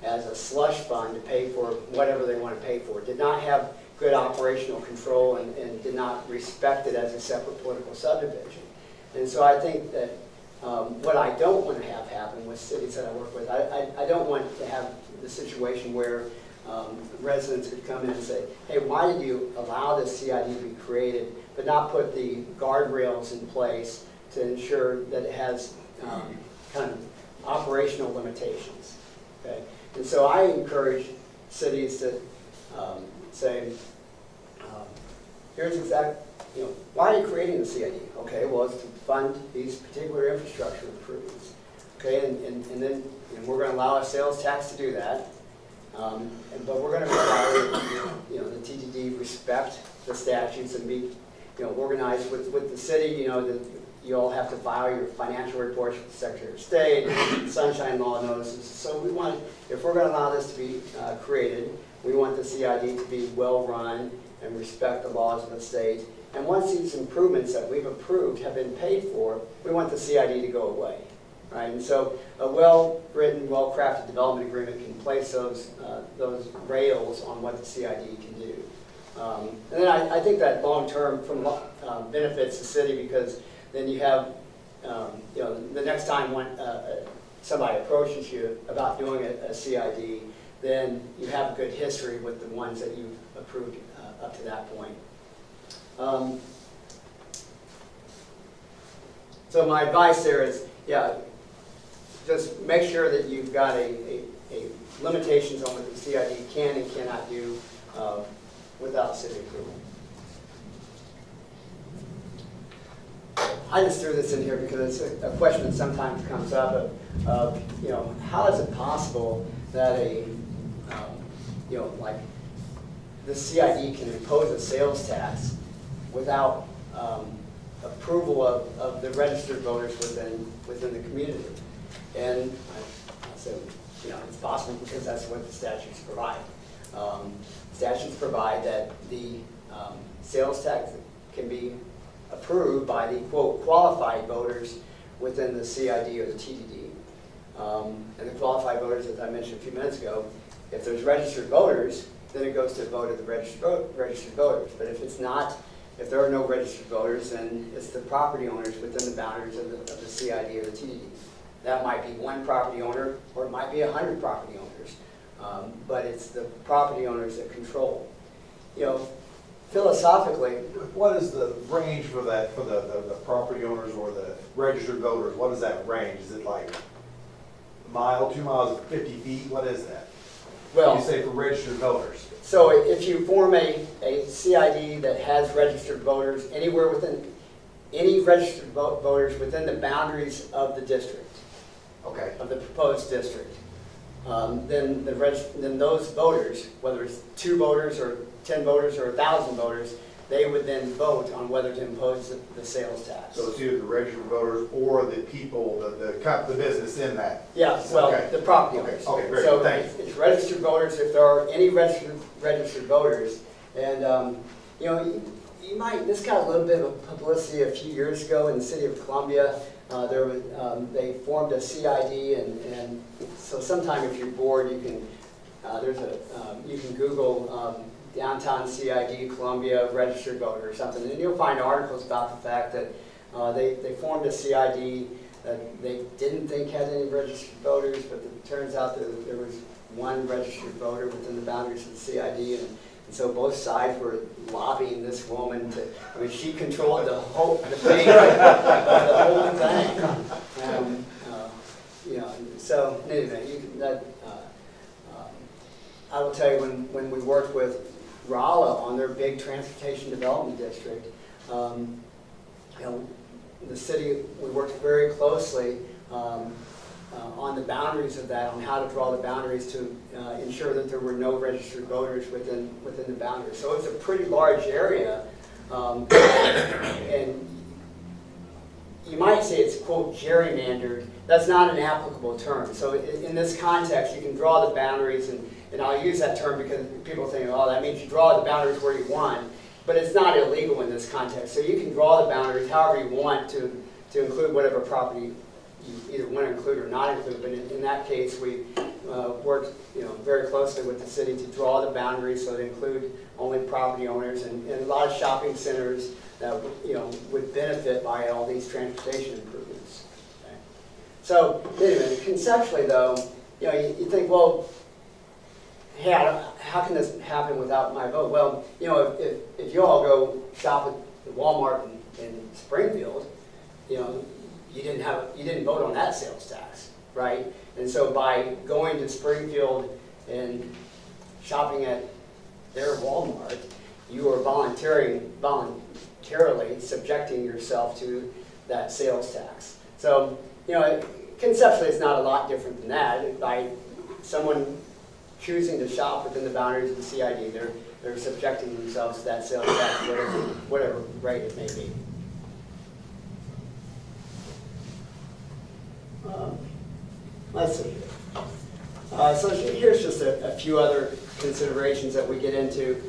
as a slush fund to pay for whatever they want to pay for. Did not have good operational control and did not respect it as a separate political subdivision. And so I think that what I don't want to have happen with cities that I work with, I don't want to have the situation where residents could come in and say, hey, why did you allow this CID to be created, but not put the guardrails in place to ensure that it has kind of operational limitations? Okay? And so I encourage cities to say, here's why are you creating the CID? Okay, well, it's to fund these particular infrastructure improvements. Okay, and then we're going to allow a sales tax to do that. But we're going to require the TDD respect the statutes and be organized with the city. You all have to file your financial reports with the Secretary of State, sunshine law notices. So we want, if we're going to allow this to be created, we want the CID to be well run and respect the laws of the state. And once these improvements that we've approved have been paid for, we want the CID to go away. Right? And so a well-written, well-crafted development agreement can place those rails on what the CID can do. And then I think that long-term benefits the city, because then you have, the next time somebody approaches you about doing a CID, then you have a good history with the ones that you've approved up to that point. So my advice there is, just make sure that you've got a limitations on what the CID can and cannot do without city approval. I just threw this in here because it's a question that sometimes comes up of how is it possible that like the CID can impose a sales tax without approval of the registered voters within the community? And I said, it's possible because that's what the statutes provide. Statutes provide that the sales tax can be approved by the, quote, qualified voters within the CID or the TDD. And the qualified voters, as I mentioned a few minutes ago, if there's registered voters, then it goes to a vote of the registered voters. But if it's not, if there are no registered voters, then it's the property owners within the boundaries of the CID or the TDD. That might be one property owner, or it might be 100 property owners. But it's the property owners that control. Philosophically, what is the range for that, for the property owners or the registered voters? What is that range? Is it like a mile, 2 miles, 50 feet? What is that? Well, You say for registered voters. so if you form a CID that has registered voters anywhere within, any registered voters within the boundaries of the district, Okay. of the proposed district, then those voters, whether it's 2 voters or 10 voters or 1,000 voters, they would then vote on whether to impose the sales tax. So it's either the registered voters or the people, the business in that. Yeah, well, Okay. the property Okay. owners. Okay, great. So Thanks. it's registered voters, if there are any registered voters. And, you know, you might, this got a little bit of publicity a few years ago in the city of Columbia. They formed a CID, and so sometime if you're bored, you can, you can Google downtown CID Columbia registered voter or something, and you'll find articles about the fact that they formed a CID that they didn't think had any registered voters, but it turns out that there was one registered voter within the boundaries of the CID, and so both sides were lobbying this woman to, I mean, she controlled the whole thing. You know, so anyway, I will tell you, when we worked with Rolla on their big transportation development district, you know, the city, we worked very closely on the boundaries of that, on how to draw the boundaries to ensure that there were no registered voters within the boundaries. So it's a pretty large area, and you might say it's, quote, gerrymandered. That's not an applicable term. So in this context, you can draw the boundaries, and I'll use that term because people think, oh, that means you draw the boundaries where you want, but it's not illegal in this context. So you can draw the boundaries however you want to include whatever property you either want to include or not include. But in that case, we worked, you know, very closely with the city to draw the boundaries so it include only property owners and a lot of shopping centers that, you know, would benefit by all these transportation improvements. Okay. So anyway, conceptually though, you know, you think, well, hey, how can this happen without my vote? Well, you know, if you all go shop at Walmart in Springfield, you know, you didn't vote on that sales tax, right? And so by going to Springfield and shopping at their Walmart, you are voluntarily subjecting yourself to that sales tax. So, you know, conceptually it's not a lot different than that. By someone choosing to shop within the boundaries of the CID, they're subjecting themselves to that sales tax, whatever rate it may be. Let's see. So here's just a few other considerations that we get into.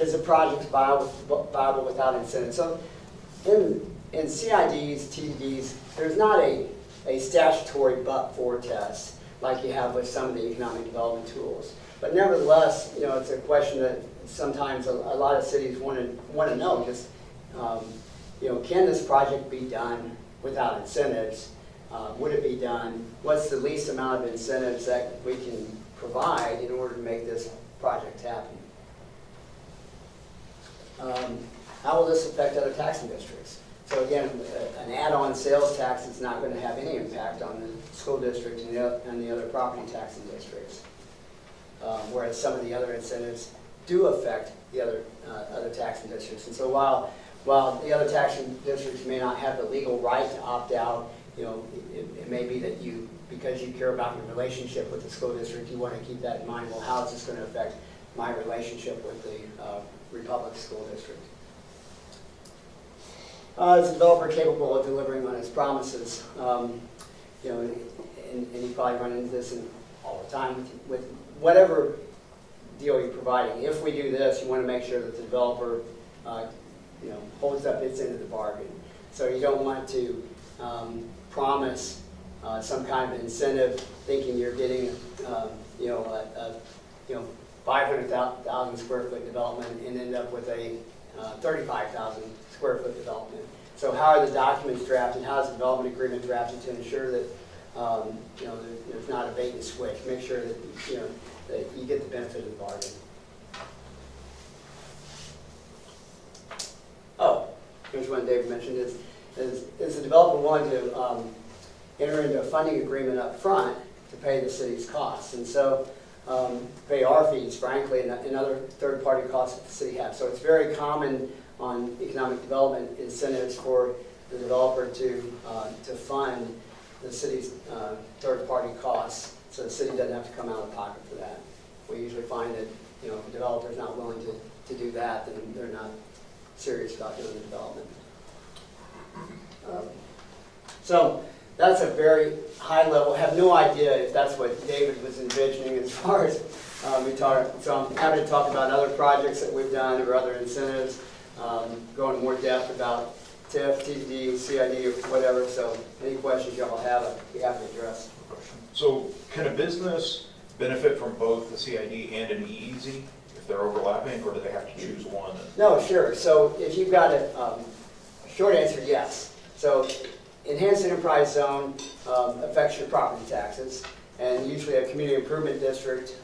Is the project viable without incentive? So in CIDs, TDDs, there's not a statutory but-for test like you have with some of the economic development tools. But nevertheless, you know, it's a question that sometimes a lot of cities want to know. Just, you know, can this project be done without incentives? Would it be done? What's the least amount of incentives that we can provide in order to make this project happen? How will this affect other taxing districts? So again, an add-on sales tax is not going to have any impact on the school district and the other property taxing districts. Whereas some of the other incentives do affect the other taxing districts. And so while the other taxing districts may not have the legal right to opt out, you know, it may be that you, because you care about your relationship with the school district, you want to keep that in mind. Well, how is this going to affect my relationship with the Republic School District? Is the developer capable of delivering on his promises? You know, and you probably run into this all the time with whatever deal you're providing. If we do this, you want to make sure that the developer, you know, holds up its end of the bargain. So you don't want to promise some kind of incentive, thinking you're getting, you know, a 500,000 square foot development and end up with a 35,000 square foot development. So how are the documents drafted? How is the development agreement drafted to ensure that you know, there's not a bait and switch? Make sure that, you know, that you get the benefit of the bargain. Oh, here's one Dave mentioned: is the developer willing to enter into a funding agreement up front to pay the city's costs? And so pay our fees, frankly, and other third-party costs that the city has. So it's very common on economic development incentives for the developer to fund the city's third-party costs, so the city doesn't have to come out of pocket for that. We usually find that, if a developer is not willing to do that, then they're not serious about doing the development. So that's a very high level. I have no idea if that's what David was envisioning as far as we talk. So I'm happy to talk about other projects that we've done or other incentives, go into more depth about TIF, TDD, CID, or whatever. So any questions y'all have, I'd be happy to address. So can a business benefit from both the CID and an EEZ if they're overlapping, or do they have to choose one? No, sure. So if you've got a short answer, yes. So enhanced enterprise zone affects your property taxes, and usually a community improvement district,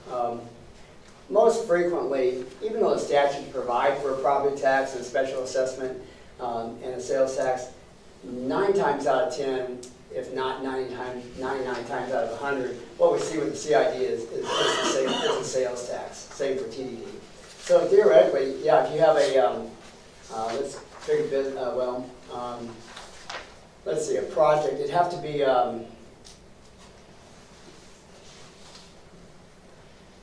most frequently, even though the statutes provide for a property tax and a special assessment and a sales tax, 9 times out of 10, if not 99 times out of 100, what we see with the CID is a sales tax, same for TDD. So theoretically, yeah, if you have a, let's figure this, let's see, a project, it'd have to be,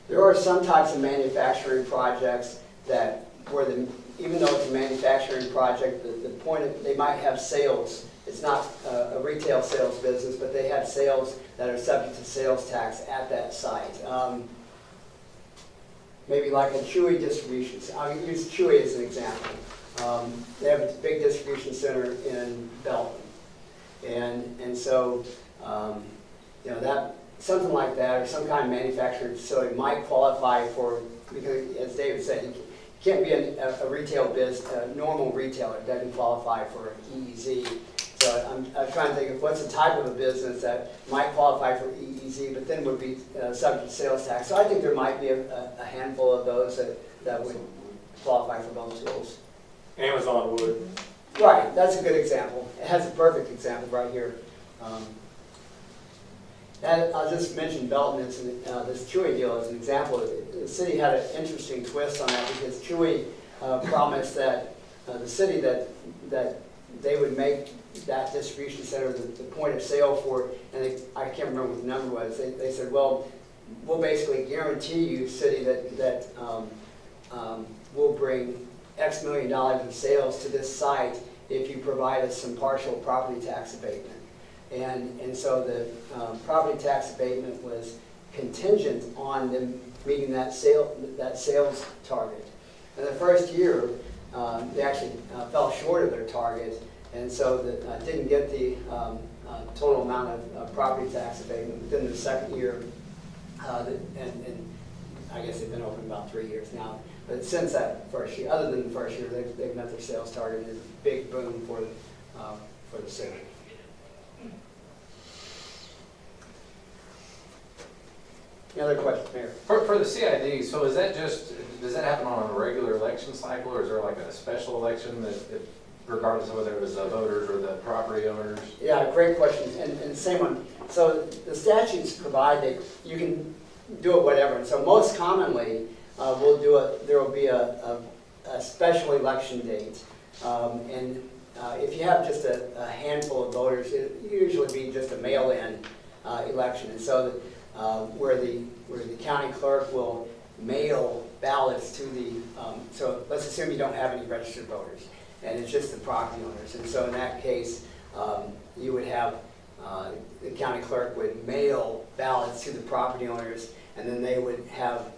there are some types of manufacturing projects that, where even though it's a manufacturing project, the point of, they might have sales. It's not a retail sales business, but they have sales that are subject to sales tax at that site. Maybe like a Chewy distribution. I'll use Chewy as an example. They have a big distribution center in Belton. And so, that something like that, or some kind of manufacturing facility might qualify for, because as David said, you can't be a retail business, a normal retailer. It doesn't qualify for an EEZ. So I'm trying to think of what's the type of a business that might qualify for EEZ, but then would be subject to sales tax. So I think there might be a handful of those that would qualify for both tools. Amazon would. Right, that's a good example. It has a perfect example right here. And I'll just mention Belton. This Chewy deal as an example. The city had an interesting twist on that because Chewy promised that the city that they would make that distribution center the point of sale for, and I can't remember what the number was. They said, well, we'll basically guarantee you, city, that we'll bring X million dollars of sales to this site if you provide us some partial property tax abatement. And so the property tax abatement was contingent on them meeting that sales target. In the first year, they actually fell short of their target, and so didn't get the total amount of property tax abatement within the second year. And I guess they've been open about 3 years now. But since that first year, other than the first year, they've met their sales target, and it's a big boom for the city. Any other questions, Mayor? For the CID, so is that just, does that happen on a regular election cycle, or is there like a special election that regardless of whether it was the voters or the property owners? Yeah, great question, and the same one. So the statutes provide that you can do it whatever, and so most commonly we'll do it, there will be a special election date, and if you have just a handful of voters, it usually be just a mail-in election, and so where the county clerk will mail ballots to the, so let's assume you don't have any registered voters, and it's just the property owners. And so in that case, you would have, the county clerk would mail ballots to the property owners, and then they would have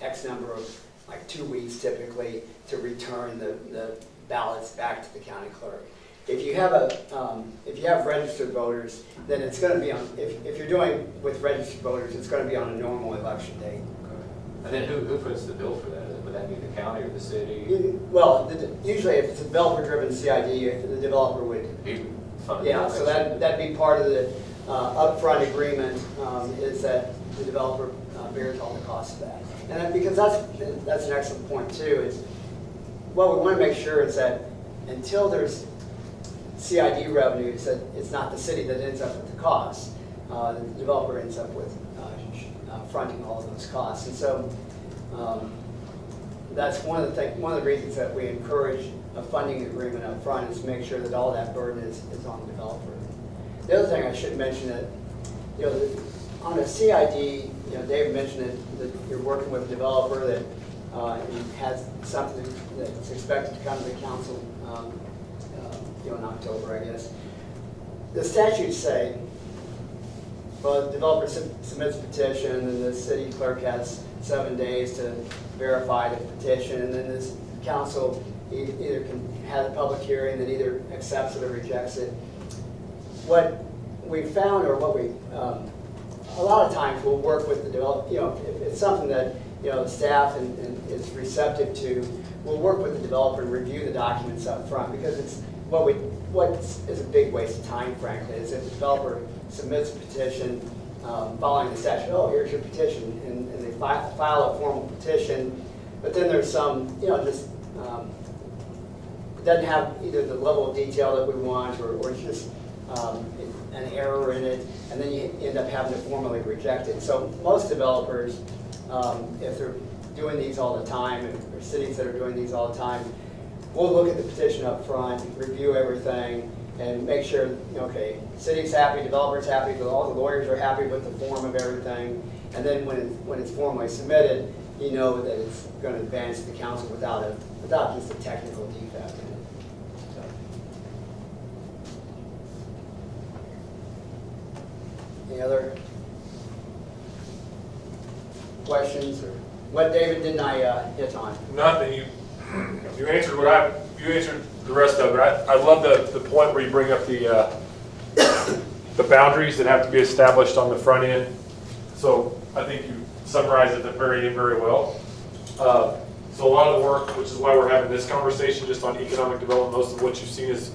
X number of, like 2 weeks typically, to return the ballots back to the county clerk. If you have registered voters, then it's going to be on, if you're doing with registered voters, it's going to be on a normal election date. And then who puts the bill for that? Would that be the county or the city? Well, usually if it's a developer-driven CID, the developer would. Yeah, so that'd be part of the upfront agreement, is that the developer bears all the costs of that. And because that's an excellent point too. Is what we want to make sure is that until there's CID revenues, that it's not the city that ends up with the costs. The developer ends up with fronting all of those costs. And so that's one of the reasons that we encourage a funding agreement up front, is to make sure that all that burden is on the developer. The other thing I should mention that, on a CID, Dave mentioned that you're working with a developer that has something that's expected to come to the council, in October, I guess. The statutes say, well, the developer submits a petition, and the city clerk has 7 days to verify the petition, and then this council either can have a public hearing that either accepts it or rejects it. What we found, or what we, a lot of times we'll work with the developer, if it's something that, the staff is receptive to, we'll work with the developer and review the documents up front, because it's what is a big waste of time, frankly, is if the developer submits a petition following the statute, oh, here's your petition, and they file a formal petition, but then there's some, just doesn't have either the level of detail that we want, or it's just an error in it, and then you end up having to formally reject it. So most developers, if they're doing these all the time, or cities that are doing these all the time, we'll look at the petition up front, review everything, and make sure, okay, city's happy, developer's happy, all the lawyers are happy with the form of everything, and then when it's formally submitted, you know that it's going to advance to the council without just a technical defect in it. Any other questions, or what, David, didn't I hit on? Nothing. You answered you answered the rest of it. I love the point where you bring up the boundaries that have to be established on the front end. So I think you summarized it very well. So a lot of the work, which is why we're having this conversation just on economic development, most of what you've seen is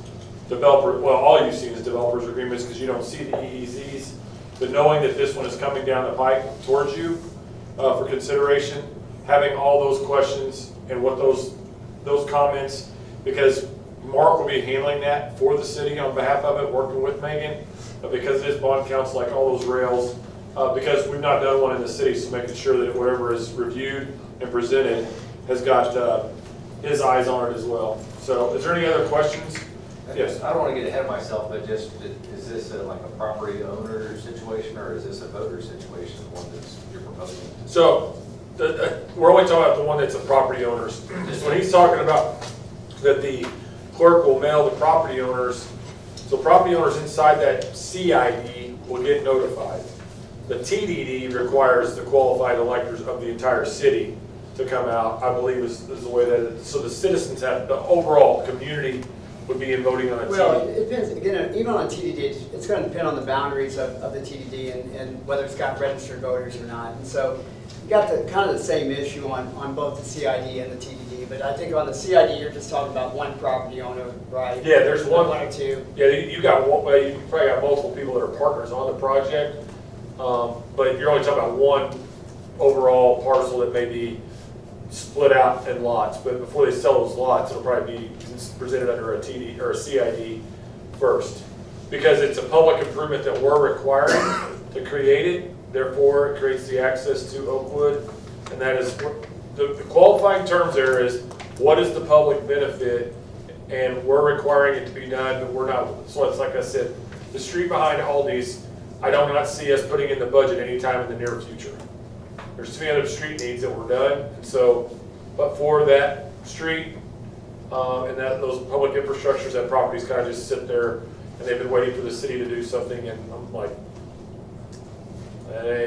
all you've seen is developers agreements, because you don't see the EEZs. But knowing that this one is coming down the pike towards you for consideration, having all those questions and what those comments, because Mark will be handling that for the city on behalf of it, working with Megan, because it is bond counsel, like all those rails, because we've not done one in the city, so making sure that whatever is reviewed and presented has got his eyes on it as well. So is there any other questions? Yes. I don't want to get ahead of myself, but just, is this like a property owner situation, or is this a voter situation, the one that's you're proposing? So we're only talking about the one that's a property owner's. So when he's talking about that the clerk will mail the property owners, so property owners inside that CID will get notified. The TDD requires the qualified electors of the entire city to come out, I believe is the way that it is. So the citizens have, the overall community would be in voting on a TDD. Well, it depends, again, even on TDD, it's going to depend on the boundaries of the TDD and whether it's got registered voters or not. And so you got kind of the same issue on both the CID and the TDD. But I think on the CID, you're just talking about one property owner, right? Yeah, there's one or two. Yeah, you probably got multiple people that are partners on the project, but you're only talking about one overall parcel that may be split out in lots. But before they sell those lots, it'll probably be presented under a TD or a CID first, because it's a public improvement that we're requiring to create it. Therefore, it creates the access to Oakwood, and that is the qualifying terms. There is what is the public benefit, and we're requiring it to be done, but we're not. So it's like I said, the street behind Aldi's, I do not see us putting in the budget anytime in the near future. There's 3 other street needs that were done, and so, but for that street and those public infrastructures, that properties kind of just sit there, and they've been waiting for the city to do something, and I'm like,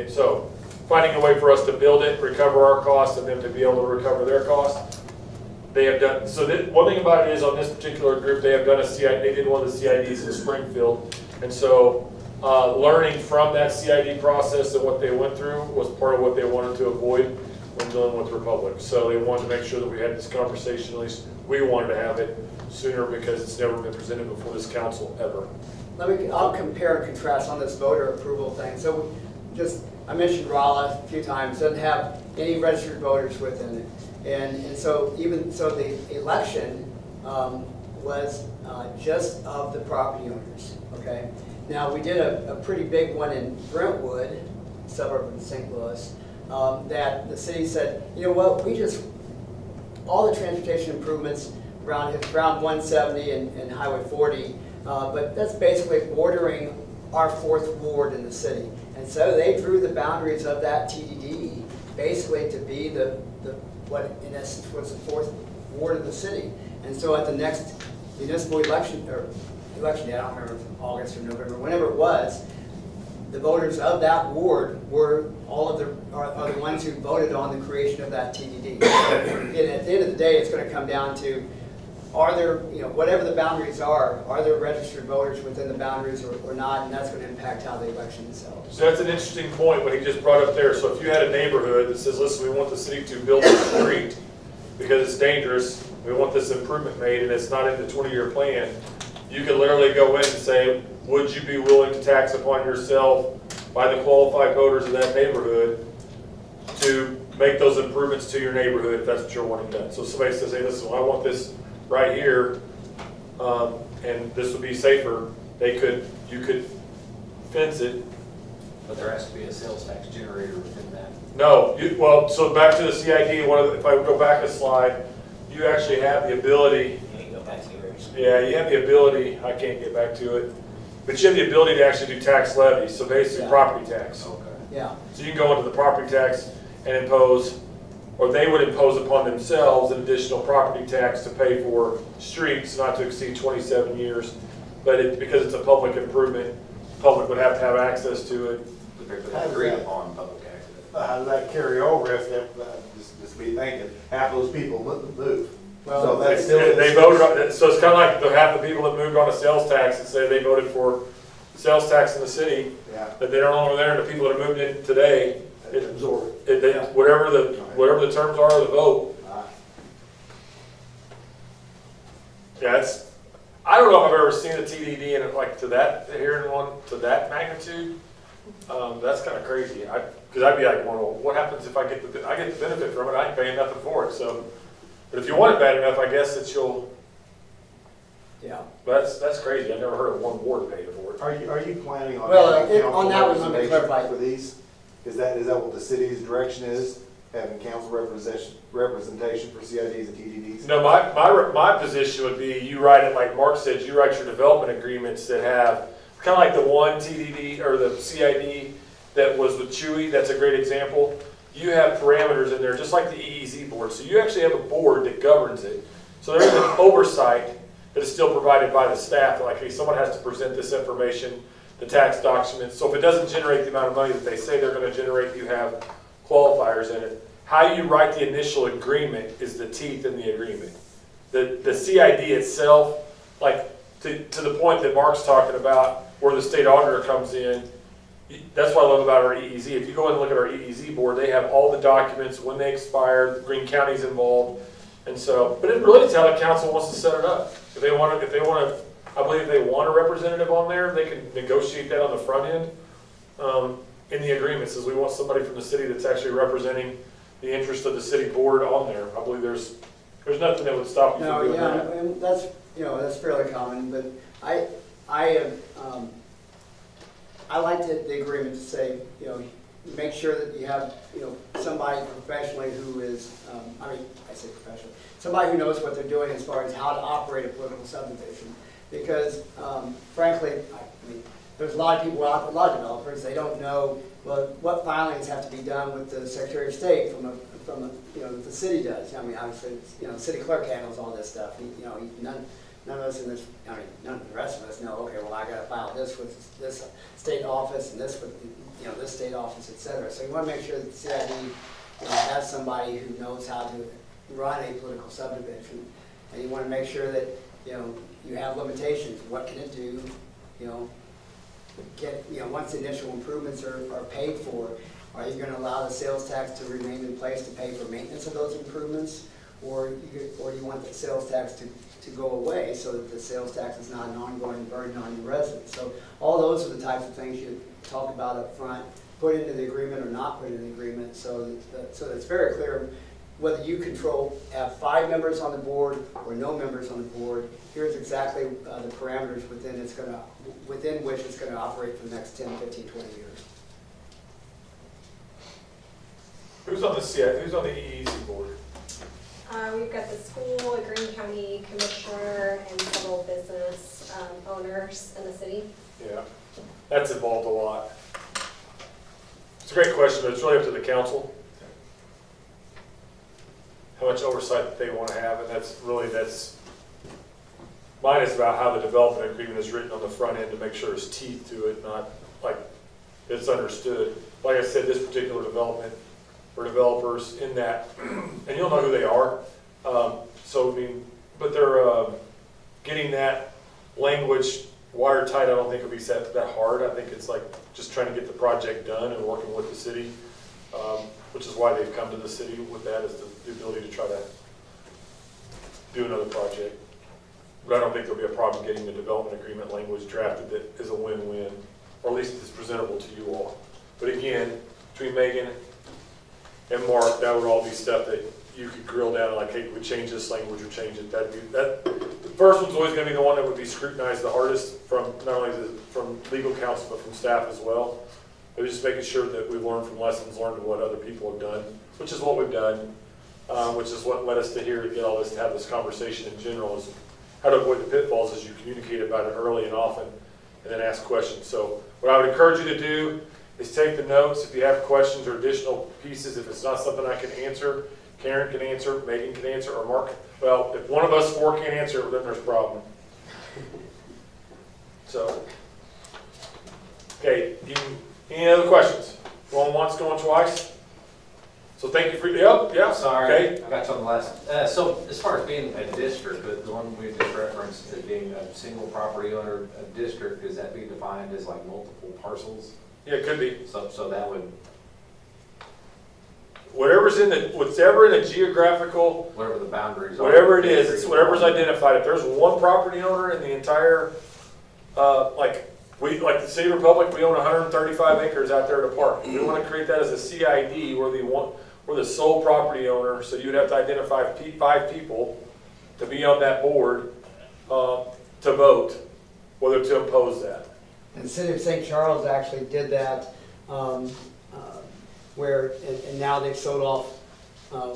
so finding a way for us to build it, recover our costs, and them to be able to recover their costs. They have done, so one thing about it is on this particular group, they have done a CID, they did one of the CIDs in Springfield, and so learning from that CID process and what they went through was part of what they wanted to avoid when dealing with Republic. So they wanted to make sure that we had this conversation, at least we wanted to have it sooner, because it's never been presented before this council ever. I'll compare and contrast on this voter approval thing. So I mentioned Rolla a few times, doesn't have any registered voters within it. And so the election was just of the property owners, okay? Now, we did a pretty big one in Brentwood, suburb of St. Louis, that the city said, you know what, all the transportation improvements around 170 and Highway 40, but that's basically bordering our 4th ward in the city. And so they drew the boundaries of that TDD basically to be what in essence was the 4th ward of the city. And so at the next municipal election day, I don't remember if it was August or November, whenever it was, the voters of that ward were are the ones who voted on the creation of that TDD. And at the end of the day, it's going to come down to, are there, whatever the boundaries are there registered voters within the boundaries or not, and that's going to impact how the election is held. So that's an interesting point, what he just brought up there. So if you had a neighborhood that says, listen, we want the city to build a street because it's dangerous, we want this improvement made, and it's not in the 20-year plan, you could literally go in and say, would you be willing to tax upon yourself by the qualified voters of that neighborhood to make those improvements to your neighborhood if that's what you're wanting done? So somebody says, hey, listen, well, I want this right here, and this would be safer. You could fence it. But there has to be a sales tax generator within that. No, so back to the CID, if I go back a slide, you actually have the ability. Yeah, you have the ability, I can't get back to it, but you have the ability to actually do tax levies, so basically property tax. Okay. Yeah. So you can go into the property tax and impose, or they would impose upon themselves an additional property tax to pay for streets not to exceed 27 years. But because it's a public improvement, the public would have to have access to it. Agreed upon public access. How does that carry over if, just be thinking, half those people move? Well, So that's still. They voted on, so it's kind of like half the people that moved on a sales tax and say they voted for sales tax in the city, Yeah. that they're no longer there, and the people that are moved in today, Absorb. whatever the terms are of the vote. Yeah, I don't know if I've ever seen a TDD in it like to that magnitude. That's kind of crazy. Because I'd be like, well, what happens if I get the benefit from it? I ain't paying nothing for it. So, but if you want it bad enough, I guess that you'll. Yeah. That's crazy. I never heard of one ward paying for it. Are you planning on? Well, having council on that one, let me representation clarify. For these, is that what the city's direction is? Having council representation for CIDs and TDDs? No, my position would be you write it like Mark said. You write your development agreements that have kind of like the one TDD or the CID that was with Chewy. That's a great example. You have parameters in there, just like the EEZ board. So you actually have a board that governs it. So there is an oversight that is still provided by the staff. Like, hey, someone has to present this information, the tax documents. So if it doesn't generate the amount of money that they say they're going to generate, you have qualifiers in it. How you write the initial agreement is the teeth in the agreement. The CID itself, like to the point that Mark's talking about, where the state auditor comes in, that's what I love about our EEZ. If you go in and look at our EEZ board, they have all the documents, when they expire, Greene County's involved. And so, but it really is how the council wants to set it up. If they want to, I believe if they want a representative on there, they can negotiate that on the front end. In the agreement says we want somebody from the city that's actually representing the interest of the city board on there. I believe there's nothing that would stop you from doing that. And that's fairly common, but I like the agreement to say, make sure that you have, somebody professionally who is, I say professionally, somebody who knows what they're doing as far as how to operate a political subdivision. Because, frankly, there's a lot of people out, a lot of developers, they don't know what filings have to be done with the Secretary of State from the city does. Obviously, the city clerk handles all this stuff. None of us in this, none of the rest of us know, okay, well, I got to file this with this state office and this with, this state office, et cetera. So you want to make sure that the CID has somebody who knows how to run a political subdivision. And you want to make sure that, you have limitations. What can it do, once the initial improvements are paid for, are you going to allow the sales tax to remain in place to pay for maintenance of those improvements? Or do you want the sales tax to go away so that the sales tax is not an ongoing burden on your residents? So all those are the types of things you talk about up front, put into the agreement or not put in the agreement, so that it's very clear whether you have 5 members on the board or no members on the board. Here's exactly the parameters within which it's going to operate for the next 10, 15, 20 years. Who's on the who's on the EEZ board? We've got the school, a Greene County commissioner, and several business owners in the city. Yeah, that's involved a lot. It's a great question, but it's really up to the council. How much oversight that they want to have, and mine is about how the development agreement is written on the front end to make sure there's teeth to it, not like it's understood. Like I said, this particular development or developers in that, and you'll know who they are. So I mean, but they're getting that language watertight. I don't think it'll be set that hard. I think it's like just trying to get the project done and working with the city, which is why they've come to the city with that, is the ability to try to do another project. But I don't think there'll be a problem getting the development agreement language drafted that is a win-win, or at least it's presentable to you all. But again, between Megan and Mark, that would all be stuff that you could grill down, like, hey, we change this language or change it. The first one's always going to be the one that would be scrutinized the hardest from not only from legal counsel, but from staff as well. But just making sure that we've learned from lessons learned and what other people have done, which is what we've done, which is what led us to here to get all this, to have this conversation in general, is how to avoid the pitfalls as you communicate about it early and often, and then ask questions. So what I would encourage you to do is take the notes. If you have questions or additional pieces, if it's not something I can answer, Karen can answer, Megan can answer, or Mark. Well, if one of us four can't answer it, then there's a problem. So, okay, any other questions? Going once, going twice? So thank you for, yeah. Sorry, Okay. I got you on the last. So as far as being a district, the one we just referenced, it being a single property owner, a district, does that be defined as like multiple parcels? Yeah, it could be. So that would, Whatever's whatever in a geographical, whatever the boundaries are. whatever it is, it's whatever's identified. If there's one property owner in the entire, like the City of Republic, we own 135 acres out there at a park. We want to create that as a CID where we're the sole property owner, so you'd have to identify 5 people to be on that board to vote whether to impose that. And the city of St. Charles actually did that, where, and now they've sold off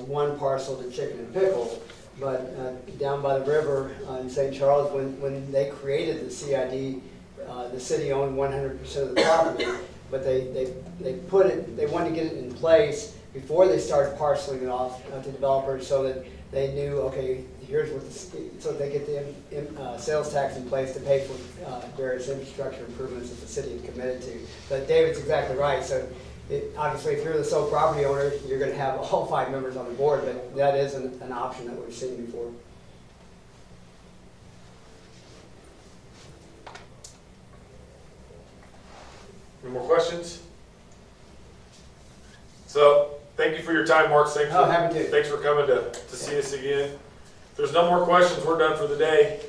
one parcel to Chicken and Pickle, but down by the river in St. Charles, when they created the CID, the city owned 100% of the property, but they wanted to get it in place before they started parceling it off to developers, so that they knew, okay, here's what, so they get the sales tax in place to pay for various infrastructure improvements that the city had committed to. But David's exactly right. So obviously, if you're the sole property owner, you're going to have all 5 members on the board, but that is an option that we've seen before. Any more questions? So, thank you for your time, Mark. Happy to. Thanks for coming to see us again. If there's no more questions, we're done for the day.